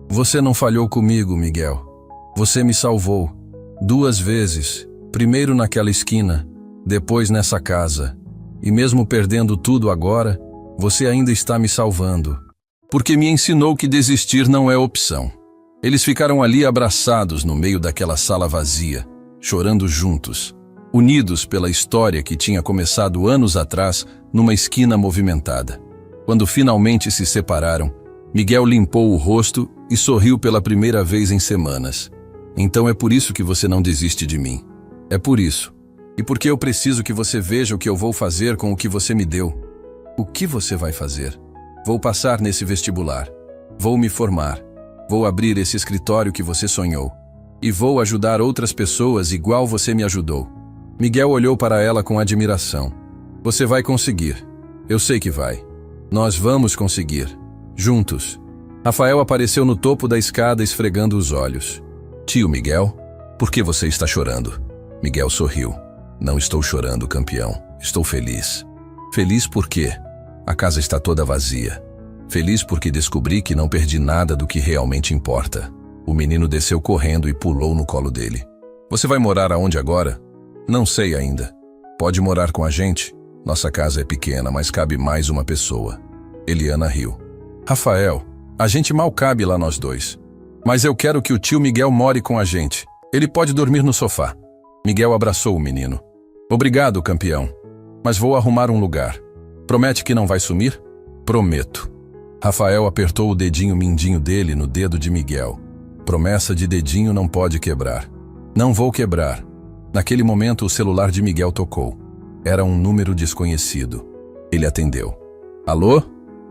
Você não falhou comigo, Miguel. Você me salvou. 2 vezes. Primeiro naquela esquina, depois nessa casa. E mesmo perdendo tudo agora, você ainda está me salvando. Porque me ensinou que desistir não é opção. Eles ficaram ali abraçados no meio daquela sala vazia, chorando juntos, unidos pela história que tinha começado anos atrás numa esquina movimentada. Quando finalmente se separaram, Miguel limpou o rosto e sorriu pela primeira vez em semanas. Então é por isso que você não desiste de mim. É por isso. E porque eu preciso que você veja o que eu vou fazer com o que você me deu. O que você vai fazer? Vou passar nesse vestibular. Vou me formar. Vou abrir esse escritório que você sonhou. E vou ajudar outras pessoas igual você me ajudou. Miguel olhou para ela com admiração. Você vai conseguir. Eu sei que vai. Nós vamos conseguir. Juntos. Rafael apareceu no topo da escada esfregando os olhos. Tio Miguel, por que você está chorando? Miguel sorriu. Não estou chorando, campeão. Estou feliz. Feliz por quê? A casa está toda vazia. Feliz porque descobri que não perdi nada do que realmente importa. O menino desceu correndo e pulou no colo dele. Você vai morar aonde agora? Não sei ainda. Pode morar com a gente? Nossa casa é pequena, mas cabe mais uma pessoa. Eliana riu. Rafael, a gente mal cabe lá nós dois. Mas eu quero que o tio Miguel more com a gente. Ele pode dormir no sofá. Miguel abraçou o menino. Obrigado, campeão. Mas vou arrumar um lugar. Promete que não vai sumir? Prometo. Rafael apertou o dedinho mindinho dele no dedo de Miguel. Promessa de dedinho não pode quebrar. Não vou quebrar. Naquele momento, o celular de Miguel tocou. Era um número desconhecido. Ele atendeu. Alô?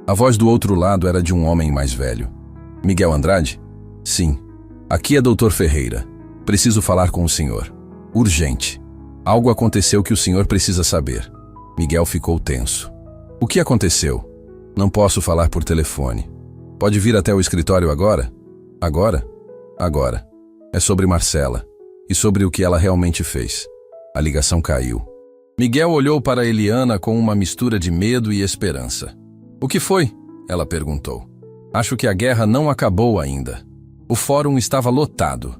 A voz do outro lado era de um homem mais velho. Miguel Andrade? Sim. Aqui é Dr. Ferreira. Preciso falar com o senhor. Urgente. Algo aconteceu que o senhor precisa saber. Miguel ficou tenso. O que aconteceu? Não posso falar por telefone. Pode vir até o escritório agora? Agora? Agora. É sobre Marcela. E sobre o que ela realmente fez. A ligação caiu. Miguel olhou para Eliana com uma mistura de medo e esperança. O que foi? Ela perguntou. Acho que a guerra não acabou ainda. O fórum estava lotado.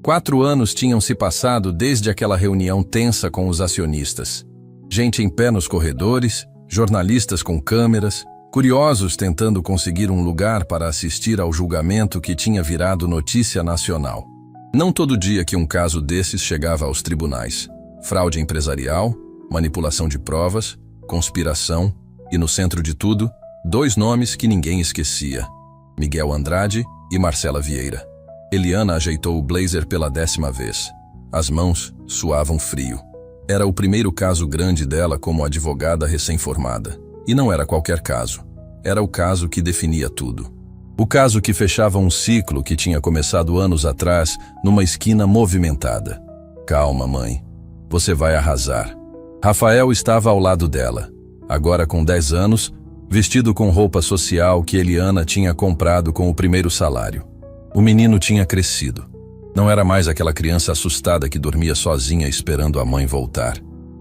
4 anos tinham se passado desde aquela reunião tensa com os acionistas. Gente em pé nos corredores, jornalistas com câmeras, curiosos tentando conseguir um lugar para assistir ao julgamento que tinha virado notícia nacional. Não todo dia que um caso desses chegava aos tribunais. Fraude empresarial, manipulação de provas, conspiração e, no centro de tudo, 2 nomes que ninguém esquecia: Miguel Andrade e Marcela Vieira. Eliana ajeitou o blazer pela 10ª vez. As mãos suavam frio. Era o primeiro caso grande dela como advogada recém-formada. E não era qualquer caso. Era o caso que definia tudo. O caso que fechava um ciclo que tinha começado anos atrás numa esquina movimentada. Calma, mãe. Você vai arrasar. Rafael estava ao lado dela. Agora com 10 anos, vestido com roupa social que Eliana tinha comprado com o primeiro salário. O menino tinha crescido. Não era mais aquela criança assustada que dormia sozinha esperando a mãe voltar.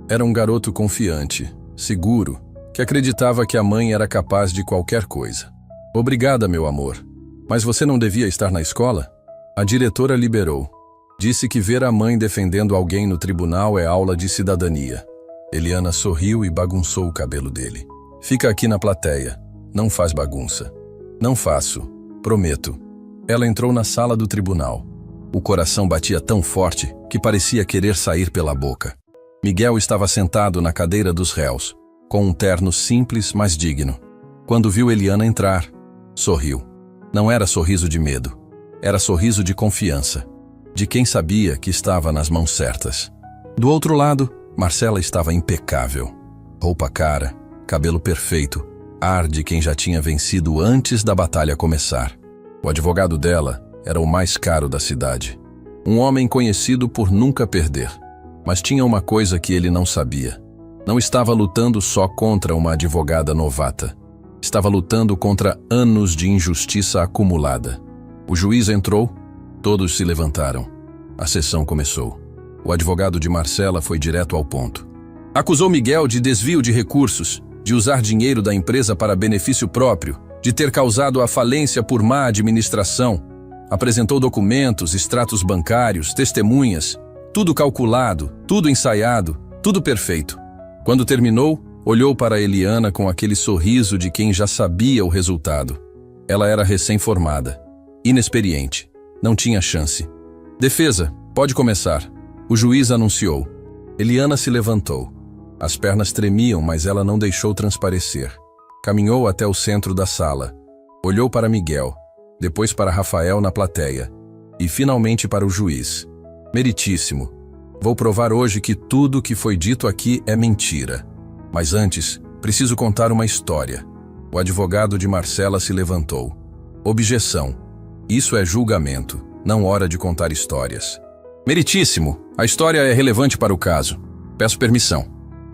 Era um garoto confiante, seguro, que acreditava que a mãe era capaz de qualquer coisa. Obrigada, meu amor. Mas você não devia estar na escola? A diretora liberou. Disse que ver a mãe defendendo alguém no tribunal é aula de cidadania. Eliana sorriu e bagunçou o cabelo dele. Fica aqui na plateia. Não faz bagunça. Não faço. Prometo. Ela entrou na sala do tribunal. O coração batia tão forte que parecia querer sair pela boca. Miguel estava sentado na cadeira dos réus, com um terno simples, mas digno. Quando viu Eliana entrar, sorriu. Não era sorriso de medo. Era sorriso de confiança, de quem sabia que estava nas mãos certas. Do outro lado, Marcela estava impecável. Roupa cara, cabelo perfeito, ar de quem já tinha vencido antes da batalha começar. O advogado dela era o mais caro da cidade. Um homem conhecido por nunca perder. Mas tinha uma coisa que ele não sabia. Não estava lutando só contra uma advogada novata. Estava lutando contra anos de injustiça acumulada. O juiz entrou, todos se levantaram. A sessão começou. O advogado de Marcela foi direto ao ponto. Acusou Miguel de desvio de recursos, de usar dinheiro da empresa para benefício próprio, de ter causado a falência por má administração. Apresentou documentos, extratos bancários, testemunhas, tudo calculado, tudo ensaiado, tudo perfeito. Quando terminou, olhou para Eliana com aquele sorriso de quem já sabia o resultado. Ela era recém-formada, inexperiente, não tinha chance. Defesa, pode começar. O juiz anunciou. Eliana se levantou. As pernas tremiam, mas ela não deixou transparecer. Caminhou até o centro da sala. Olhou para Miguel, depois para Rafael na plateia e finalmente para o juiz. Meritíssimo. Vou provar hoje que tudo que foi dito aqui é mentira. Mas antes, preciso contar uma história. O advogado de Marcela se levantou. Objeção. Isso é julgamento, não hora de contar histórias. Meritíssimo. A história é relevante para o caso. Peço permissão.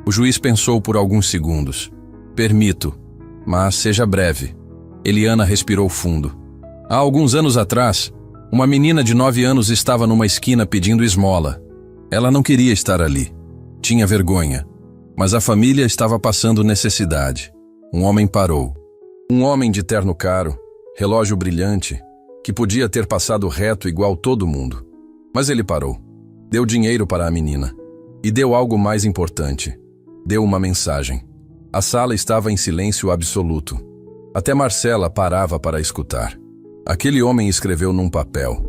O juiz pensou por alguns segundos. Permito. Mas seja breve. Eliana respirou fundo. Há alguns anos atrás, uma menina de 9 anos estava numa esquina pedindo esmola. Ela não queria estar ali. Tinha vergonha. Mas a família estava passando necessidade. Um homem parou. Um homem de terno caro, relógio brilhante, que podia ter passado reto igual todo mundo. Mas ele parou. Deu dinheiro para a menina. E deu algo mais importante. Deu uma mensagem. A sala estava em silêncio absoluto. Até Marcela parava para escutar. Aquele homem escreveu num papel: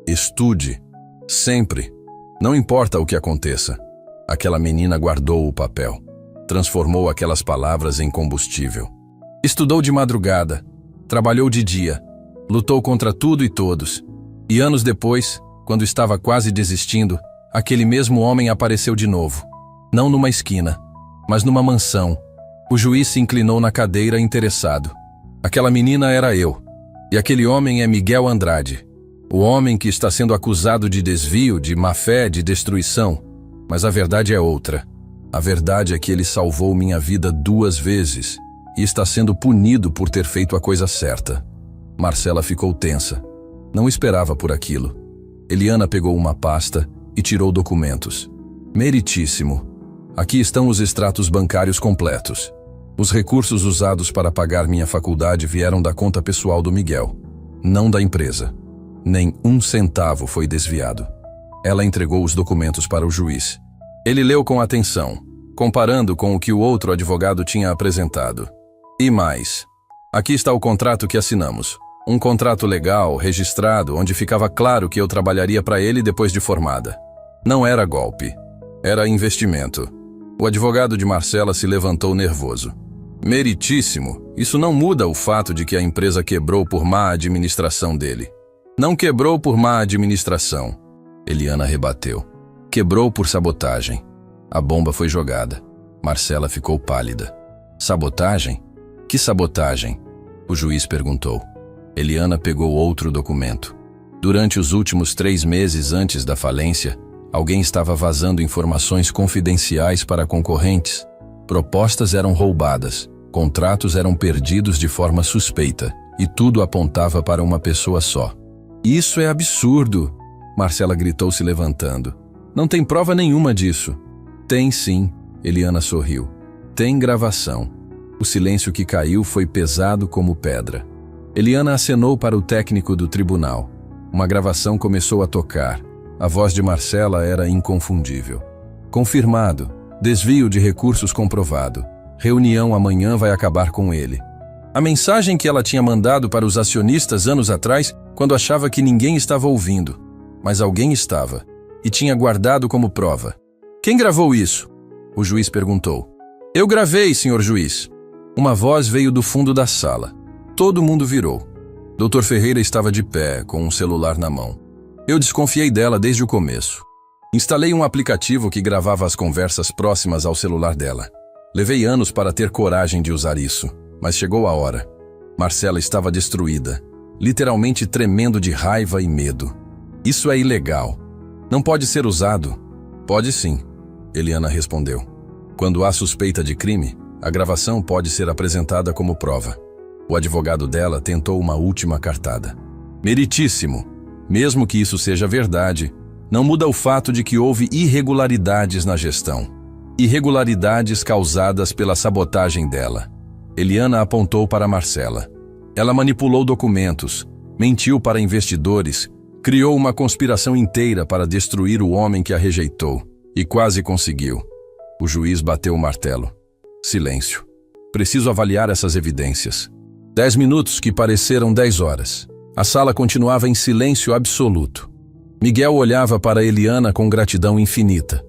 estude, sempre, não importa o que aconteça. Aquela menina guardou o papel. transformou aquelas palavras em combustível. Estudou de madrugada, trabalhou de dia, lutou contra tudo e todos. E anos depois, quando estava quase desistindo, aquele mesmo homem apareceu de novo. Não numa esquina, mas numa mansão. O juiz se inclinou na cadeira interessado. Aquela menina era eu. E aquele homem é Miguel Andrade. O homem que está sendo acusado de desvio, de má-fé, de destruição. Mas a verdade é outra. A verdade é que ele salvou minha vida 2 vezes e está sendo punido por ter feito a coisa certa. Marcela ficou tensa. Não esperava por aquilo. Eliana pegou uma pasta e tirou documentos. Meritíssimo. Aqui estão os extratos bancários completos. Os recursos usados para pagar minha faculdade vieram da conta pessoal do Miguel, não da empresa. Nem 1 centavo foi desviado. Ela entregou os documentos para o juiz. Ele leu com atenção, comparando com o que o outro advogado tinha apresentado. E mais. Aqui está o contrato que assinamos. Um contrato legal, registrado, onde ficava claro que eu trabalharia para ele depois de formada. Não era golpe. Era investimento. O advogado de Marcela se levantou nervoso. Meritíssimo. Isso não muda o fato de que a empresa quebrou por má administração dele. Não quebrou por má administração. Eliana rebateu. Quebrou por sabotagem. A bomba foi jogada. Marcela ficou pálida. Sabotagem? Que sabotagem? O juiz perguntou. Eliana pegou outro documento. Durante os últimos 3 meses antes da falência, alguém estava vazando informações confidenciais para concorrentes. Propostas eram roubadas, contratos eram perdidos de forma suspeita, e tudo apontava para uma pessoa só. Isso é absurdo, Marcela gritou se levantando. Não tem prova nenhuma disso. Tem sim, Eliana sorriu. Tem gravação. O silêncio que caiu foi pesado como pedra. Eliana acenou para o técnico do tribunal. Uma gravação começou a tocar. A voz de Marcela era inconfundível. Confirmado. Desvio de recursos comprovado. Reunião amanhã vai acabar com ele. A mensagem que ela tinha mandado para os acionistas anos atrás, quando achava que ninguém estava ouvindo. Mas alguém estava. E tinha guardado como prova. Quem gravou isso? O juiz perguntou. Eu gravei, senhor juiz. Uma voz veio do fundo da sala. Todo mundo virou. Dr. Ferreira estava de pé, com um celular na mão. Eu desconfiei dela desde o começo. Instalei um aplicativo que gravava as conversas próximas ao celular dela. Levei anos para ter coragem de usar isso, mas chegou a hora. Marcela estava destruída, literalmente tremendo de raiva e medo. Isso é ilegal. Não pode ser usado. Pode sim, Eliana respondeu. Quando há suspeita de crime, a gravação pode ser apresentada como prova. O advogado dela tentou uma última cartada. Meritíssimo. Mesmo que isso seja verdade, não muda o fato de que houve irregularidades na gestão. Irregularidades causadas pela sabotagem dela. Eliana apontou para Marcela. Ela manipulou documentos, mentiu para investidores, criou uma conspiração inteira para destruir o homem que a rejeitou. E quase conseguiu. O juiz bateu o martelo. Silêncio. Preciso avaliar essas evidências. 10 minutos que pareceram 10 horas. A sala continuava em silêncio absoluto. Miguel olhava para Eliana com gratidão infinita.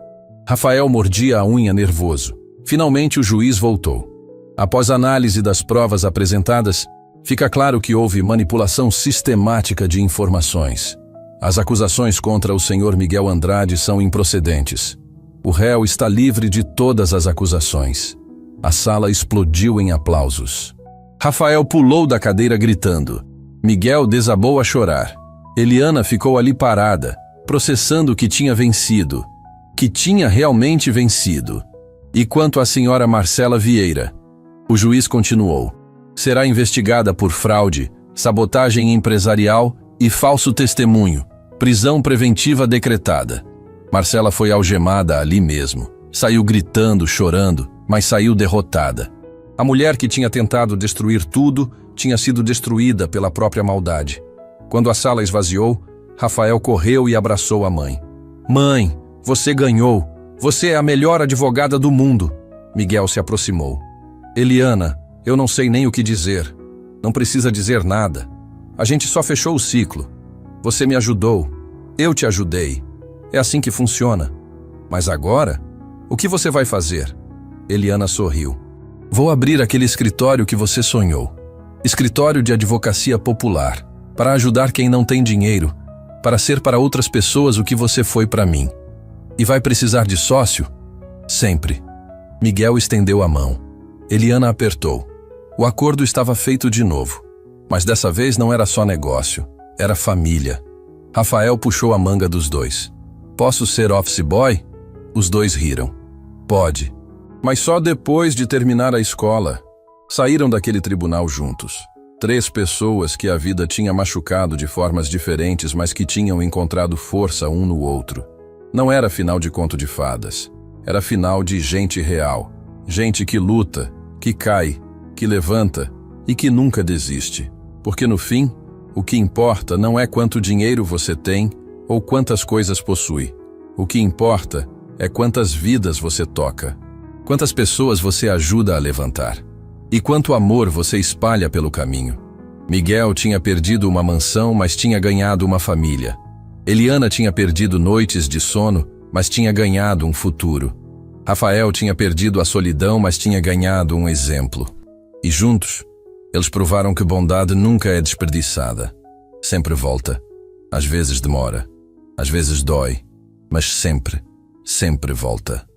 Rafael mordia a unha nervoso. Finalmente o juiz voltou. Após análise das provas apresentadas, fica claro que houve manipulação sistemática de informações. As acusações contra o senhor Miguel Andrade são improcedentes. O réu está livre de todas as acusações. A sala explodiu em aplausos. Rafael pulou da cadeira gritando. Miguel desabou a chorar. Eliana ficou ali parada, processando que tinha vencido. Que tinha realmente vencido. E quanto à senhora Marcela Vieira? O juiz continuou. Será investigada por fraude, sabotagem empresarial e falso testemunho. Prisão preventiva decretada. Marcela foi algemada ali mesmo. Saiu gritando, chorando, mas saiu derrotada. A mulher que tinha tentado destruir tudo tinha sido destruída pela própria maldade. Quando a sala esvaziou, Rafael correu e abraçou a mãe. Mãe, você ganhou. Você é a melhor advogada do mundo. Miguel se aproximou. Eliana, eu não sei nem o que dizer. Não precisa dizer nada. A gente só fechou o ciclo. Você me ajudou. Eu te ajudei. É assim que funciona. Mas agora, o que você vai fazer? Eliana sorriu. Vou abrir aquele escritório que você sonhou. Escritório de advocacia popular, para ajudar quem não tem dinheiro, para ser para outras pessoas o que você foi para mim. E vai precisar de sócio? Sempre. Miguel estendeu a mão. Eliana apertou. O acordo estava feito de novo. Mas dessa vez não era só negócio, era família. Rafael puxou a manga dos dois. Posso ser office boy? Os dois riram. Pode. Mas só depois de terminar a escola. Saíram daquele tribunal juntos. 3 pessoas que a vida tinha machucado de formas diferentes, mas que tinham encontrado força um no outro. Não era final de conto de fadas. Era final de gente real. Gente que luta, que cai, que levanta e que nunca desiste. Porque no fim, o que importa não é quanto dinheiro você tem ou quantas coisas possui. O que importa é quantas vidas você toca, quantas pessoas você ajuda a levantar e quanto amor você espalha pelo caminho. Miguel tinha perdido uma mansão, mas tinha ganhado uma família. Eliana tinha perdido noites de sono, mas tinha ganhado um futuro. Rafael tinha perdido a solidão, mas tinha ganhado um exemplo. E juntos, eles provaram que bondade nunca é desperdiçada. Sempre volta. Às vezes demora. Às vezes dói. Mas sempre, sempre volta.